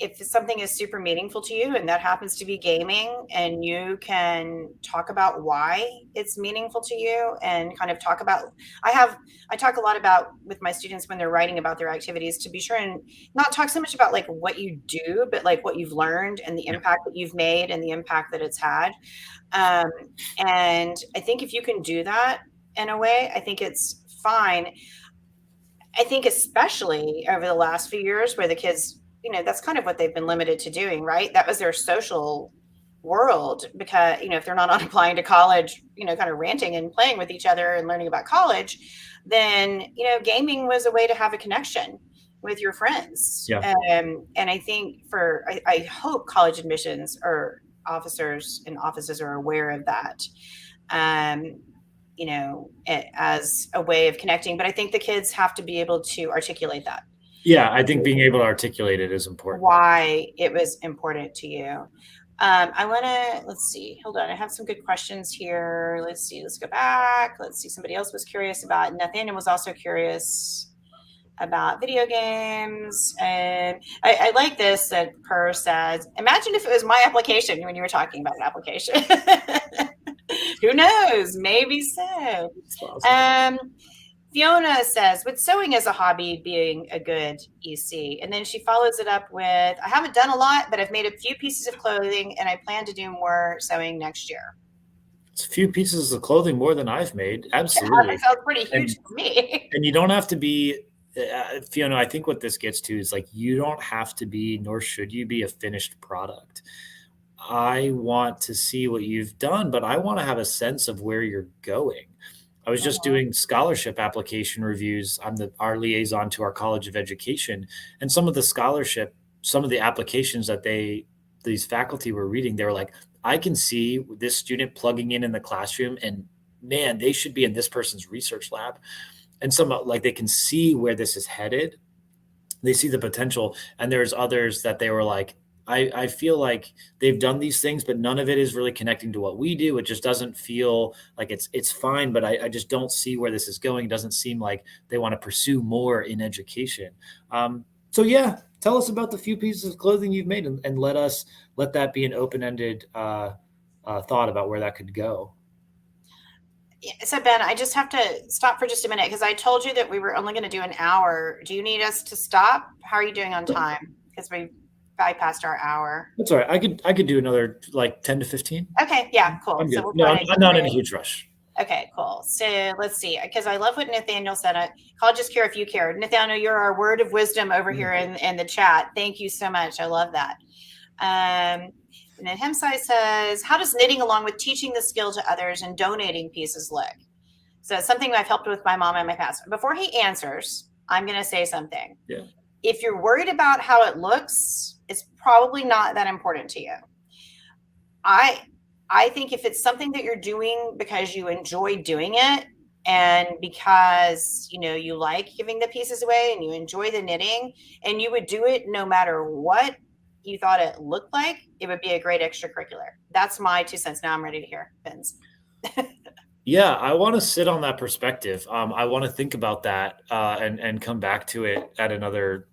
If something is super meaningful to you and that happens to be gaming, and you can talk about why it's meaningful to you and kind of talk about, I talk a lot about with my students when they're writing about their activities, to be sure and not talk so much about like what you do, but like what you've learned and the impact that you've made and the impact that it's had. And I think if you can do that in a way, I think it's fine. I think especially over the last few years where the kids, that's kind of what they've been limited to doing, right? That was their social world, because, if they're not applying to college, kind of ranting and playing with each other and learning about college, then, gaming was a way to have a connection with your friends. Yeah. And I think I hope college admissions or officers and offices are aware of that. As a way of connecting. But I think the kids have to be able to articulate that. Yeah, I think being able to articulate it is important. Why it was important to you. Let's see, hold on. I have some good questions here. Let's go back. Let's see, somebody else was curious about, Nathaniel was also curious about video games. And I like this that Per says, imagine if it was my application when you were talking about an application. Who knows? Maybe so. Fiona says, with sewing as a hobby being a good EC. And then she follows it up with, I haven't done a lot, but I've made a few pieces of clothing and I plan to do more sewing next year. It's a few pieces of clothing more than I've made. Absolutely. That sounds pretty huge to me. And you don't have to be, Fiona, I think what this gets to is like, you don't have to be, nor should you be, a finished product. I want to see what you've done, but I want to have a sense of where you're going. I was just doing scholarship application reviews. I'm our liaison to our College of Education, and some of the applications that these faculty were reading, they were like, I can see this student plugging in the classroom, and man, they should be in this person's research lab. And they can see where this is headed. They see the potential. And there's others that they were like, I feel like they've done these things, but none of it is really connecting to what we do. It just doesn't feel like it's fine, but I just don't see where this is going. It doesn't seem like they want to pursue more in education. So yeah, tell us about the few pieces of clothing you've made, and let that be an open-ended thought about where that could go. So Ben, I just have to stop for just a minute because I told you that we were only going to do an hour. Do you need us to stop? How are you doing on time? Because we bypassed our hour. That's all right. I could do another like 10 to 15. Okay. Yeah. Cool. I'm good. So I'm not in a huge rush. Okay, cool. So let's see, because I love what Nathaniel said. Colleges care if you care. Nathaniel, you're our word of wisdom over here in the chat. Thank you so much. I love that. And then Hemsai says, how does knitting along with teaching the skill to others and donating pieces look? So it's something I've helped with my mom in my past. Before he answers, I'm going to say something. Yeah. If you're worried about how it looks, it's probably not that important to you. I think if it's something that you're doing because you enjoy doing it and because you like giving the pieces away and you enjoy the knitting and you would do it no matter what you thought it looked like, it would be a great extracurricular. That's my 2 cents. Now I'm ready to hear Ben's. Yeah, I want to sit on that perspective. I want to think about that and come back to it at another.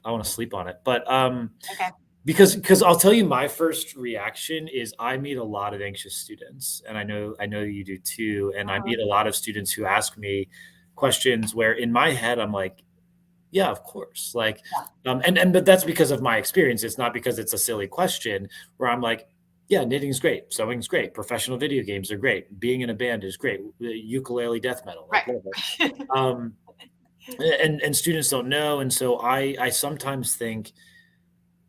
I want to sleep on it, but Okay. because I'll tell you, my first reaction is I meet a lot of anxious students, and I know you do too. And I Mhm. meet a lot of students who ask me questions where in my head I'm like, yeah, of course. Like, but that's because of my experience. It's not because it's a silly question where I'm like, yeah, knitting's great, sewing's great, professional video games are great, being in a band is great, ukulele death metal, like Right. whatever. Um, and students don't know, and so I sometimes think,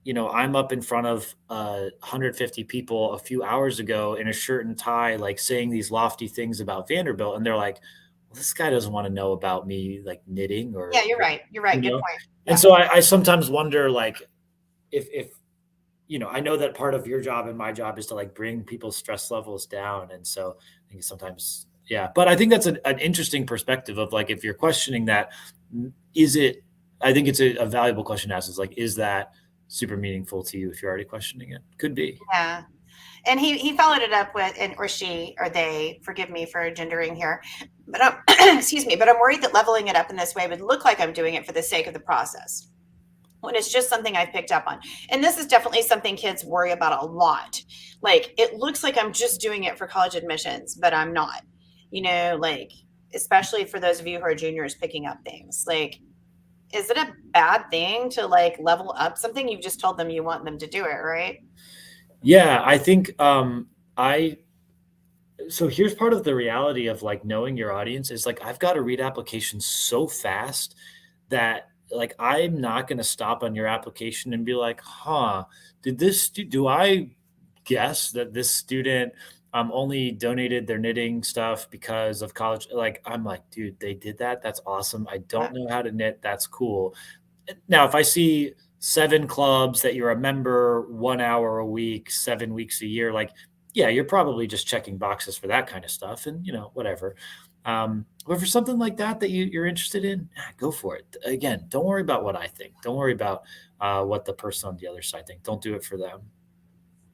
I'm up in front of 150 people a few hours ago in a shirt and tie, like saying these lofty things about Vanderbilt, and they're like, well, this guy doesn't want to know about me, like knitting Yeah, or you're right. You're right. Good point. and Yeah. so I sometimes wonder, like, if I know that part of your job and my job is to like bring people's stress levels down, and so I think sometimes, yeah. But I think that's an interesting perspective of like if you're questioning that, is it? I think it's a valuable question to ask. Is like, is that super meaningful to you? If you're already questioning it, could be. Yeah. And he followed it up with, and or she or they, forgive me for gendering here, but excuse me, but I'm worried that leveling it up in this way would look like I'm doing it for the sake of the process, when it's just something I've picked up on. And this is definitely something kids worry about a lot. Like, it looks like I'm just doing it for college admissions, but I'm not. Like, especially for those of you who are juniors picking up things. Like, is it a bad thing to like level up something? You've just told them you want them to do it, right? Yeah, I think I so here's part of the reality of like knowing your audience is like I've got to read applications so fast that like I'm not going to stop on your application and be like, huh, do I guess that this student only donated their knitting stuff because of college? Like, I'm like, dude, they did that. That's awesome. I Yeah. don't know how to knit. That's cool. Now, if I see 7 clubs that you're a member, 1 hour a week, 7 weeks a year, like, yeah, you're probably just checking boxes for that kind of stuff and, whatever. But for something like that you're interested in, go for it. Again, don't worry about what I think. Don't worry about what the person on the other side think. Don't do it for them.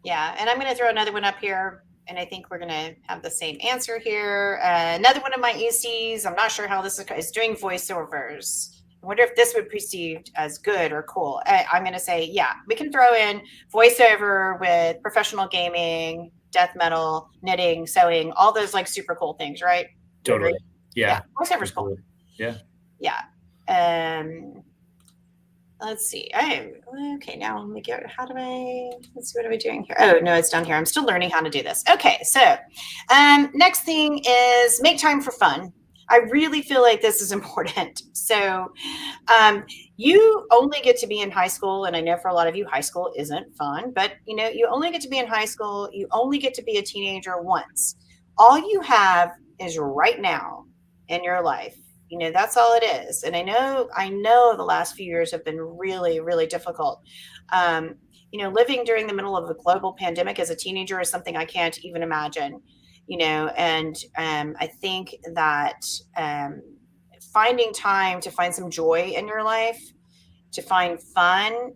Yeah. And I'm going to throw another one up here. And I think we're going to have the same answer here. Another one of my ECs, I'm not sure how this is doing voiceovers. I wonder if this would be perceived as good or cool. I'm going to say, yeah, we can throw in voiceover with professional gaming, death metal, knitting, sewing, all those like super cool things, right? You Totally. agree? Yeah. Voiceover's cool. Absolutely. Yeah. Yeah. Let's see. Okay. Now let me get. Let's see. What are we doing here? Oh no, it's down here. I'm still learning how to do this. Okay. So, next thing is make time for fun. I really feel like this is important. So, you only get to be in high school, and I know for a lot of you, high school isn't fun. But you only get to be in high school. You only get to be a teenager once. All you have is right now in your life. That's all it is. And I know the last few years have been really, really difficult. Living during the middle of a global pandemic as a teenager is something I can't even imagine. And I think that finding time to find some joy in your life, to find fun,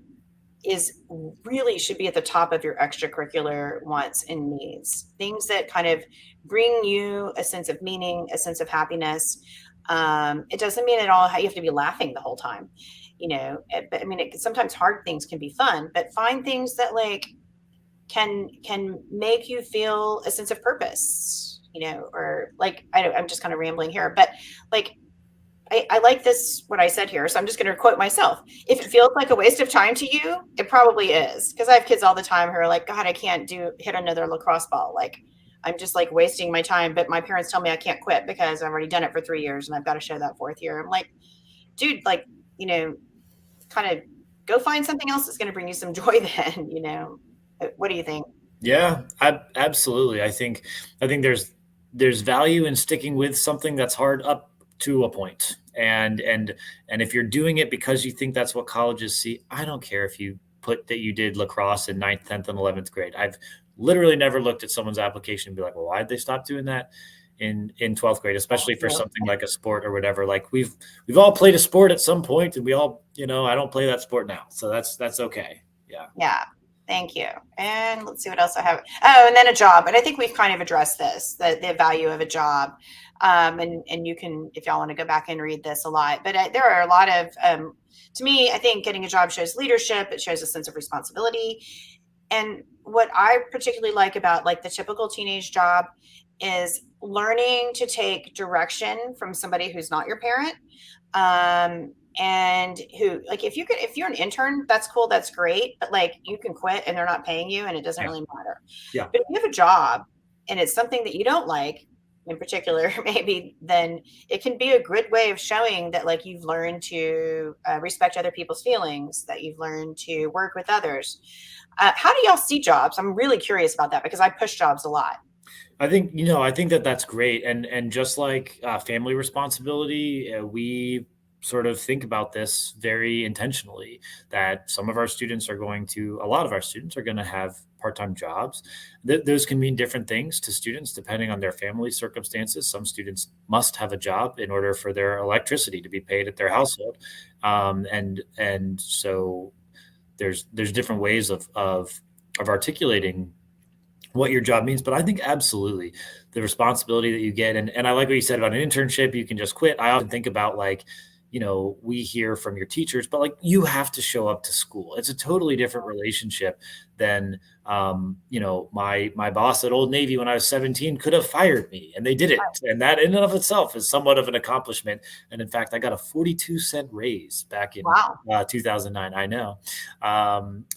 is really should be at the top of your extracurricular wants and needs. Things that kind of bring you a sense of meaning, a sense of happiness. It doesn't mean at all how you have to be laughing the whole time, but I mean, sometimes hard things can be fun, but find things that like can make you feel a sense of purpose, or like, I'm just kind of rambling here, but like, I like this, what I said here. So I'm just going to quote myself. If it feels like a waste of time to you, it probably is. Because I have kids all the time who are like, God, I can't hit another lacrosse ball. Like, I'm just like wasting my time. But my parents tell me I can't quit because I've already done it for 3 years and I've got to show that 4th year. I'm like, dude, like, kind of go find something else that's going to bring you some joy then, What do you think? Yeah, absolutely. I think there's value in sticking with something that's hard up to a point. And if you're doing it because you think that's what colleges see, I don't care if you put that you did lacrosse in 9th, 10th, and 11th grade. I've literally never looked at someone's application and be like, well, why'd they stop doing that in 12th grade, especially for something like a sport or whatever. Like we've all played a sport at some point, and we all, I don't play that sport now. So that's okay. Yeah. Yeah. Thank you. And let's see what else I have. Oh, and then a job. And I think we've kind of addressed this, the value of a job. And you can, if y'all want to go back and read this a lot, but there are a lot of, to me, I think getting a job shows leadership. It shows a sense of responsibility. And what I particularly like about like the typical teenage job is learning to take direction from somebody who's not your parent. And who, like, if you're an intern, that's cool, that's great, but like you can quit and they're not paying you and it doesn't really matter. Yeah. But if you have a job and it's something that you don't like in particular, maybe, then it can be a good way of showing that like you've learned to respect other people's feelings, that you've learned to work with others. How do y'all see jobs? I'm really curious about that because I push jobs a lot. I think, I think that's great. And just like family responsibility, we sort of think about this very intentionally, that a lot of our students are going to have part-time jobs. Those can mean different things to students depending on their family circumstances. Some students must have a job in order for their electricity to be paid at their household. And so there's different ways of articulating what your job means. But I think absolutely the responsibility that you get. And I like what you said about an internship, you can just quit. I often think about like, we hear from your teachers, but like you have to show up to school. It's a totally different relationship than, my boss at Old Navy when I was 17 could have fired me and they did it. And that in and of itself is somewhat of an accomplishment. And in fact, I got a 42-cent raise back in 2009. I know.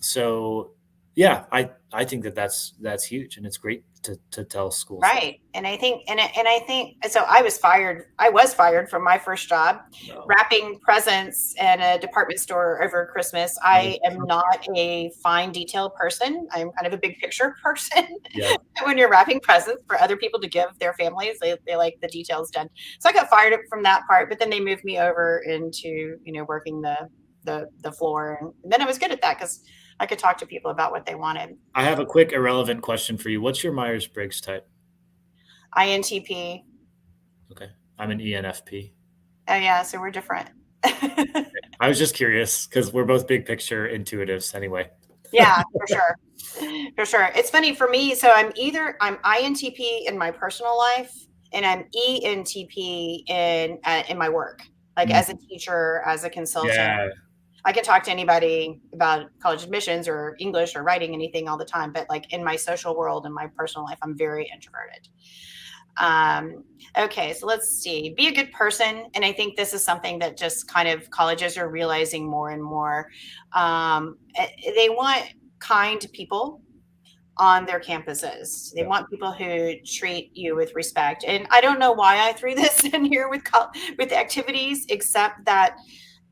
So yeah, I think that's huge, and it's great to tell schools. Right. And I think, so I was fired from my first job, wrapping presents at a department store over Christmas. I am not a fine detail person. I'm kind of a big picture person. Yeah. When you're wrapping presents for other people to give their families, they like the details done. So I got fired from that part, but then they moved me over into, working the floor. And then I was good at that because I could talk to people about what they wanted. I have a quick irrelevant question for you. What's your Myers-Briggs type? INTP. Okay. I'm an ENFP. Oh yeah, so we're different. I was just curious because we're both big picture intuitives anyway. Yeah, for sure. For sure. It's funny for me. So I'm INTP in my personal life and I'm ENTP in my work, like as a teacher, as a consultant. Yeah. I can talk to anybody about college admissions or English or writing anything all the time, but like in my social world and my personal life, I'm very introverted. Okay, so let's see. Be a good person. And I think this is something that just kind of colleges are realizing more and more. They want kind people on their campuses. They want people who treat you with respect. And I don't know why I threw this in here with activities, except that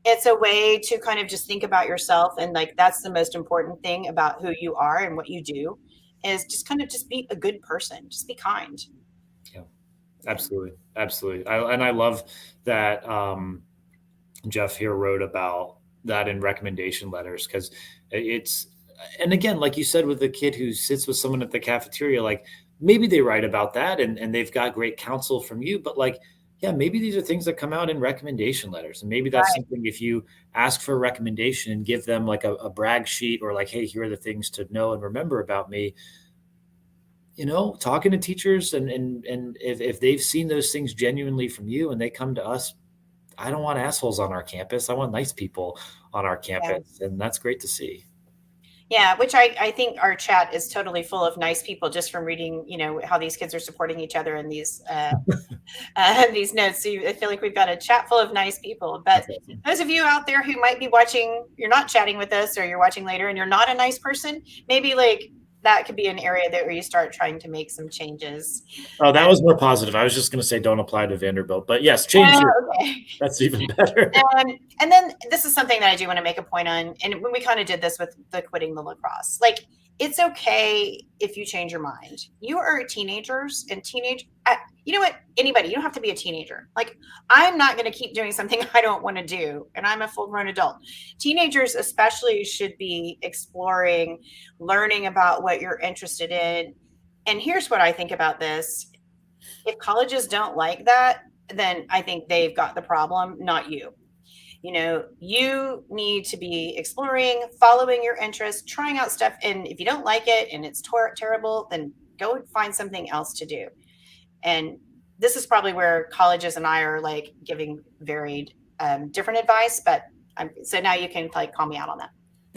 it's a way to kind of just think about yourself. And like, that's the most important thing about who you are and what you do is just kind of just be a good person, just be kind. Yeah, absolutely. Absolutely. I love that Jeff here wrote about that in recommendation letters. Cause and again, like you said, with the kid who sits with someone at the cafeteria, like maybe they write about that and they've got great counsel from you, but like, yeah, maybe these are things that come out in recommendation letters. And maybe that's something if you ask for a recommendation and give them like a brag sheet or like, hey, here are the things to know and remember about me, talking to teachers and if they've seen those things genuinely from you and they come to us, I don't want assholes on our campus. I want nice people on our campus. Yeah. And that's great to see. Yeah, which I think our chat is totally full of nice people just from reading, how these kids are supporting each other in these these notes. So I feel like we've got a chat full of nice people. But those of you out there who might be watching, you're not chatting with us or you're watching later and you're not a nice person, maybe like that could be an area where you start trying to make some changes. Oh, that was more positive. I was just going to say don't apply to Vanderbilt, but yes, change. Okay. That's even better. And then this is something that I do want to make a point on. And when we kind of did this with the quitting the lacrosse, like it's okay if you change your mind. You are teenagers and you know what? Anybody, you don't have to be a teenager. Like, I'm not going to keep doing something I don't want to do, and I'm a full grown adult. Teenagers, especially, should be exploring, learning about what you're interested in. And here's what I think about this: if colleges don't like that, then I think they've got the problem, not you. You need to be exploring, following your interests, trying out stuff. And if you don't like it and it's terrible, then go find something else to do. And this is probably where colleges and I are like giving varied, different advice. But so now you can like call me out on that.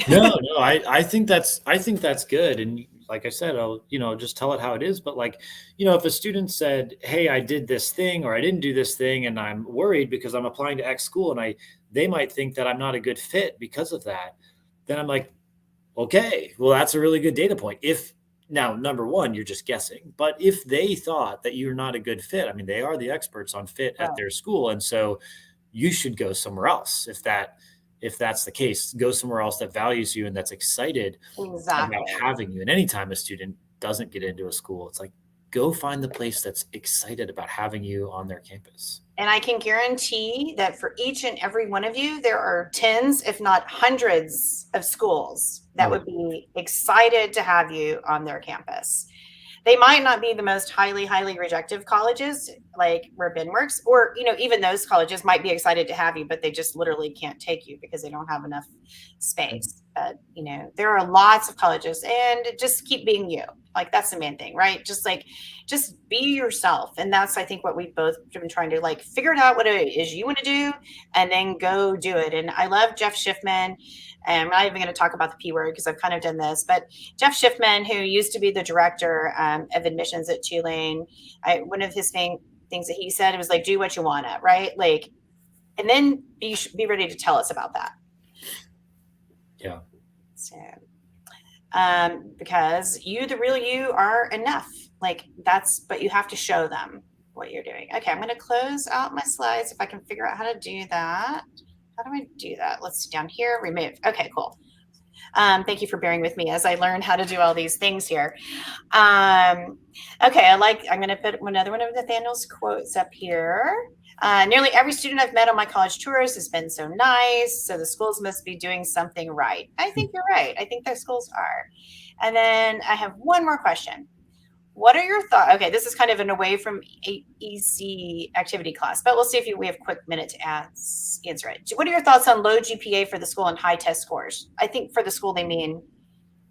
No, I think that's good. And like I said, I'll, just tell it how it is. But like, if a student said, "Hey, I did this thing or I didn't do this thing and I'm worried because I'm applying to X school and they might think that I'm not a good fit because of that." Then I'm like, "Okay, well, that's a really good data point." If now, number one, you're just guessing, but if they thought that you're not a good fit, I mean, they are the experts on fit at Oh, their school. And so you should go somewhere else. If that's the case, go somewhere else that values you and that's excited about exactly. having you. And anytime a student doesn't get into a school, it's like, go find the place that's excited about having you on their campus. And I can guarantee that for each and every one of you, there are tens, if not hundreds, of schools that would be excited to have you on their campus. They might not be the most highly rejective colleges like where Ben works, or even those colleges might be excited to have you, but they just literally can't take you because they don't have enough space. But there are lots of colleges, and just keep being you. Like, that's the main thing, right? Just be yourself. And that's, I think, what we've both been trying to like figure it out what it is you want to do and then go do it. And I love Jeff Schiffman. And I'm not even going to talk about the P word because I've kind of done this, but Jeff Schiffman, who used to be the director of admissions at Tulane, one of his things that he said, it was like, do what you want to, right? Like, and then be ready to tell us about that. Yeah. So, because you, the real you, are enough. Like, but you have to show them what you're doing. Okay, I'm going to close out my slides if I can figure out how to do that. How do I do that? Let's see down here, remove. Okay, cool. Thank you for bearing with me as I learn how to do all these things here. Okay, I'm going to put another one of Nathaniel's quotes up here. Nearly every student I've met on my college tours has been so nice, so the schools must be doing something right. I think you're right. I think the schools are. And then I have one more question. What are your thoughts? Okay, this is kind of an away from EC activity class, but we'll see if we have a quick minute to answer it. What are your thoughts on low GPA for the school and high test scores? I think for the school, they mean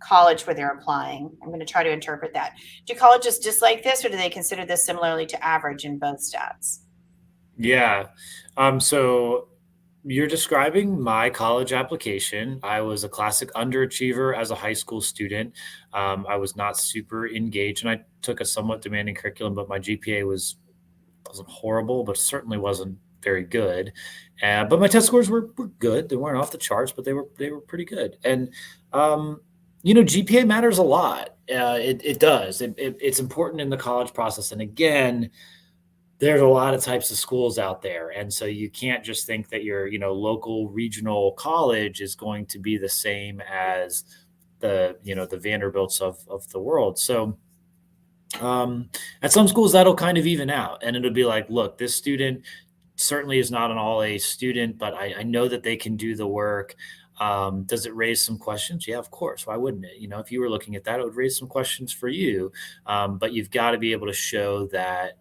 college where they're applying. I'm going to try to interpret that. Do colleges dislike this, or do they consider this similarly to average in both stats? Yeah. So you're describing my college application. I was a classic underachiever as a high school student. I was not super engaged, and I took a somewhat demanding curriculum, but my GPA wasn't horrible, but certainly wasn't very good. But my test scores were good. They weren't off the charts, but they were pretty good. And GPA matters a lot. It does. It's important in the college process. And again, there's a lot of types of schools out there. And so you can't just think that your, local regional college is going to be the same as the Vanderbilts of the world. So at some schools that'll kind of even out, and it'll be like, look, this student certainly is not an all A student, but I know that they can do the work. Does it raise some questions? Yeah, of course. Why wouldn't it? If you were looking at that, it would raise some questions for you. But you've got to be able to show that,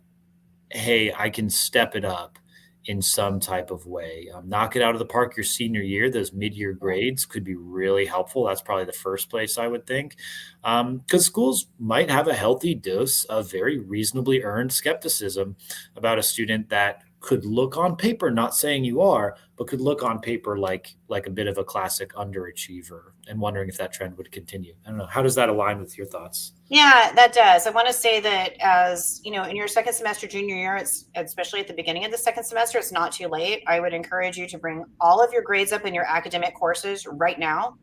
hey, I can step it up in some type of way. Knock it out of the park your senior year. Those mid-year grades could be really helpful. That's probably the first place I would think, because schools might have a healthy dose of very reasonably earned skepticism about a student that could look on paper, not saying you are, but could look on paper like a bit of a classic underachiever, and wondering if that trend would continue. I don't know. How does that align with your thoughts? Yeah, that does. I want to say that, as in your second semester, junior year, it's especially at the beginning of the second semester, it's not too late. I would encourage you to bring all of your grades up in your academic courses right now.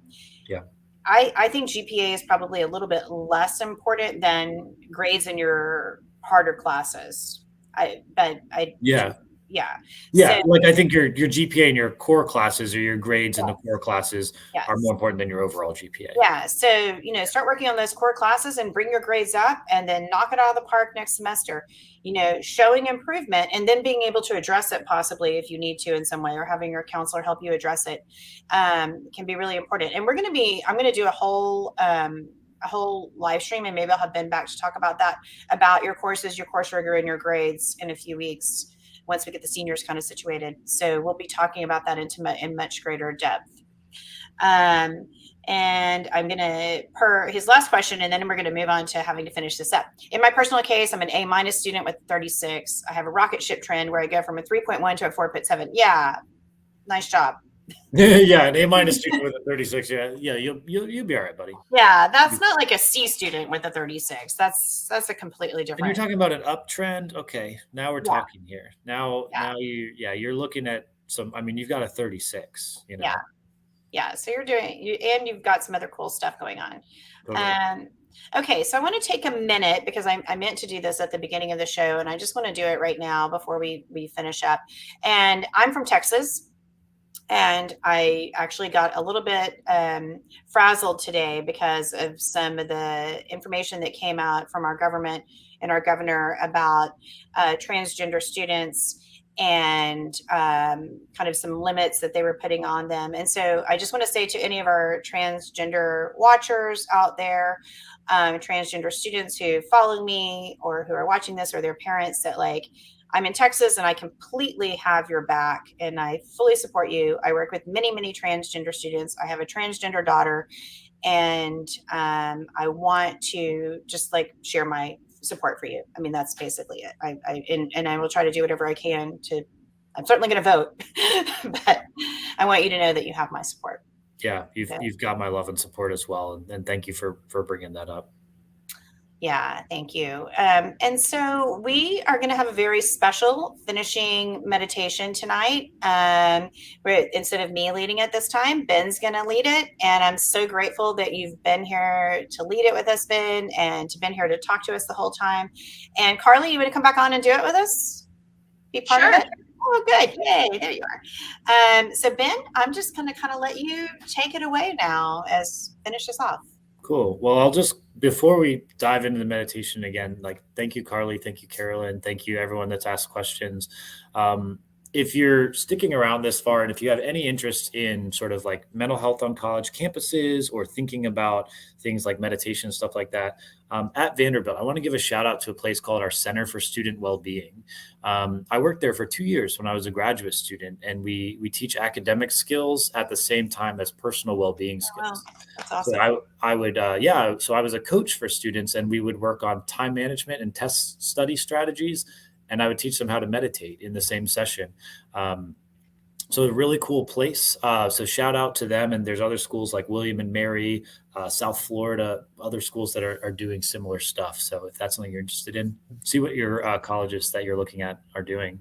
Yeah. I think GPA is probably a little bit less important than grades in your harder classes. Yeah. Yeah. Yeah, So, like I think your GPA in your core classes or your grades in the yes. core classes Yes. are more important than your overall GPA. Yeah. So, start working on those core classes and bring your grades up and then knock it out of the park next semester, showing improvement and then being able to address it possibly if you need to in some way, or having your counselor help you address it can be really important. And I'm going to do a whole live stream, and maybe I'll have Ben back to talk about that, about your courses, your course rigor, and your grades in a few weeks once we get the seniors kind of situated. So we'll be talking about that in much greater depth. And I'm going to, per his last question, and then we're going to move on to having to finish this up. In my personal case, I'm an A- student with 36. I have a rocket ship trend where I go from a 3.1 to a 4.7. Yeah. Nice job. Yeah, an A- student with a 36. Yeah, you'll be all right, buddy. Yeah, that's not like a C student with a 36. That's a completely different. And you're talking about an uptrend. Okay, now we're talking here. Now you're looking at some. I mean, you've got a 36. Yeah. So and you've got some other cool stuff going on. Totally. Okay, so I want to take a minute because I meant to do this at the beginning of the show, and I just want to do it right now before we finish up. And I'm from Texas, and I actually got a little bit frazzled today because of some of the information that came out from our government and our governor about transgender students and kind of some limits that they were putting on them. And so I just want to say to any of our transgender watchers out there, transgender students who follow me or who are watching this, or their parents, that I'm in Texas and I completely have your back and I fully support you. I work with many, many transgender students. I have a transgender daughter, and I want to just share my support for you. I mean, that's basically it. I will try to do whatever I can to, I'm certainly going to vote, but I want you to know that you have my support. Yeah, you've got my love and support as well. And thank you for bringing that up. Yeah, thank you. And so we are going to have a very special finishing meditation tonight. Where instead of me leading it this time, Ben's going to lead it. And I'm so grateful that you've been here to lead it with us, Ben, and to been here to talk to us the whole time. And Carly, you want to come back on and do it with us? Be part of it? Oh, good. Yay. There you are. So Ben, I'm just going to kind of let you take it away now as finish this off. Cool. Well, I'll just, before we dive into the meditation again, thank you, Carly. Thank you, Carolyn. Thank you, everyone that's asked questions. If you're sticking around this far, and if you have any interest in sort of mental health on college campuses or thinking about things like meditation and stuff like that, at Vanderbilt, I want to give a shout out to a place called our Center for Student Wellbeing. I worked there for 2 years when I was a graduate student, and we teach academic skills at the same time as personal well-being skills. Wow, that's awesome. So I would, so I was a coach for students, and we would work on time management and test study strategies, and I would teach them how to meditate in the same session. So a really cool place. So shout out to them. And there's other schools like William and Mary, South Florida, other schools that are doing similar stuff. So if that's something you're interested in, see what your colleges that you're looking at are doing.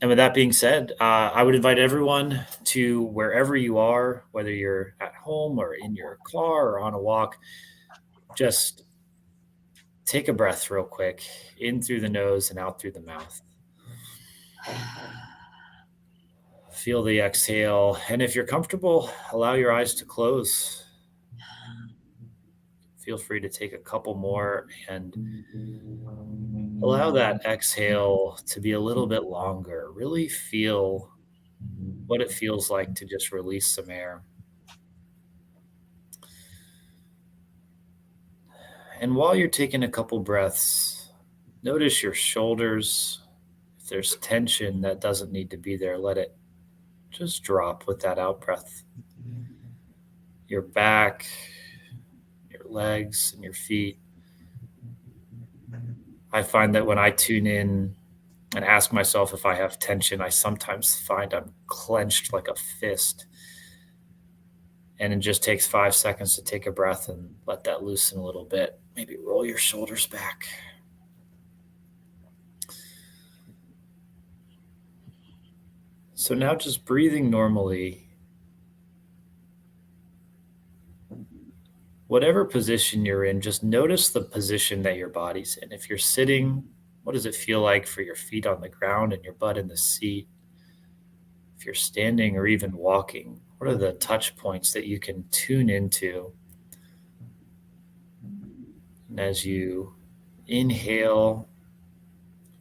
And with that being said, I would invite everyone to wherever you are, whether you're at home or in your car or on a walk, just take a breath real quick, in through the nose and out through the mouth. Feel the exhale. And if you're comfortable, allow your eyes to close. Feel free to take a couple more and allow that exhale to be a little bit longer. Really feel what it feels like to just release some air. And while you're taking a couple breaths, notice your shoulders. If there's tension that doesn't need to be there, let it just drop with that out breath. Your back, your legs, and your feet. I find that when I tune in and ask myself if I have tension, I sometimes find I'm clenched like a fist. And it just takes 5 seconds to take a breath and let that loosen a little bit. Maybe roll your shoulders back. So now just breathing normally. Whatever position you're in, just notice the position that your body's in. If you're sitting, What does it feel like for your feet on the ground and your butt in the seat? If you're standing or even walking, what are the touch points that you can tune into? And as you inhale,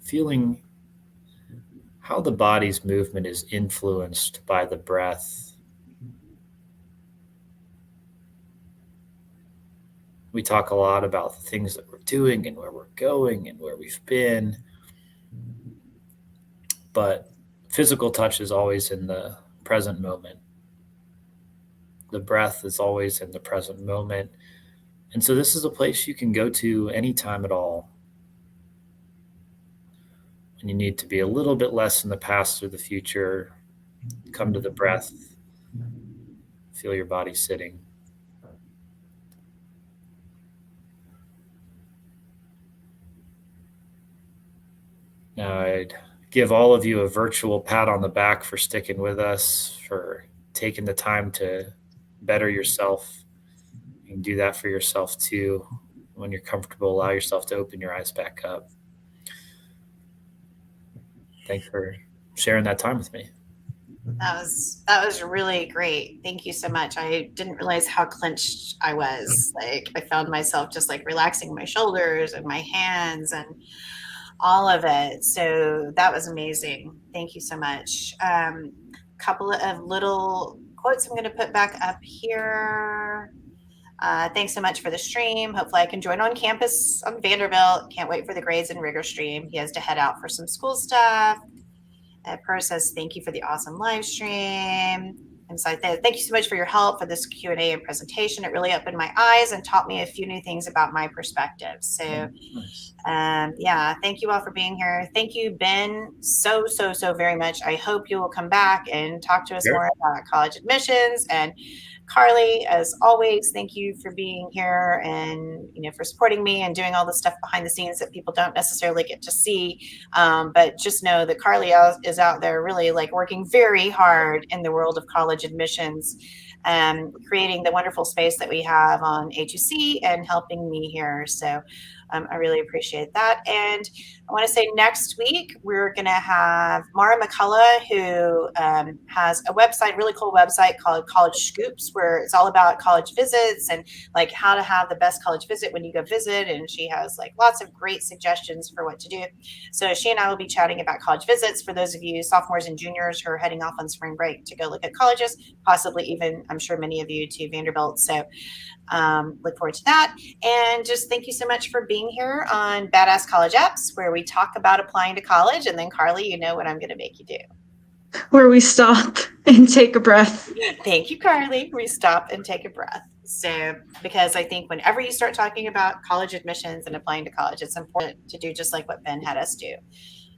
feeling how the body's movement is influenced by the breath. We talk a lot about the things that we're doing and where we're going and where we've been, but physical touch is always in the present moment. The breath is always in the present moment. And so this is a place you can go to anytime at all. When you need to be a little bit less in the past or the future, come to the breath, feel your body sitting. Now I'd give all of you a virtual pat on the back for sticking with us, for taking the time to better yourself. You can do that for yourself too. When you're comfortable, allow yourself to open your eyes back up. Thanks for sharing that time with me. That was really great. Thank you so much. I didn't realize how clenched I was. Like I found myself just like relaxing my shoulders and my hands and all of it. So that was amazing. Thank you so much. Couple of little quotes I'm going to put back up here. Thanks so much for the stream. Hopefully I can join on campus on Vanderbilt. Can't wait for the grades and rigor stream. He has to head out for some school stuff. Per says, thank you for the awesome live stream. And so thank you so much for your help for this Q&A and presentation. It really opened my eyes and taught me a few new things about my perspective. So yeah, thank you all for being here. Thank you, Ben, so very much. I hope you will come back and talk to us more about college admissions. And Carly, as always, thank you for being here and for supporting me and doing all the stuff behind the scenes that people don't necessarily get to see. But just know that Carly is out there really like working very hard in the world of college admissions, creating the wonderful space that we have on HUC and helping me here. So I really appreciate that. And I want to say next week, we're going to have Mara McCullough, who has a website, really cool website called College Scoops, where it's all about college visits and like how to have the best college visit when you go visit. And she has like lots of great suggestions for what to do. So she and I will be chatting about college visits for those of you sophomores and juniors who are heading off on spring break to go look at colleges, possibly even, I'm sure many of you to Vanderbilt. So look forward to that. And just thank you so much for being here on Badass College Apps, where we talk about applying to college. And then Carly, you know what I'm going to make you do. Where we stop and take a breath. Thank you, Carly. We stop and take a breath. So, because I think whenever you start talking about college admissions and applying to college, it's important to do just like what Ben had us do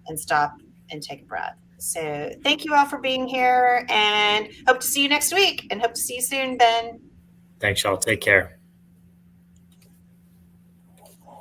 and stop and take a breath. So thank you all for being here and hope to see you next week and hope to see you soon, Ben. Thanks, y'all. Take care.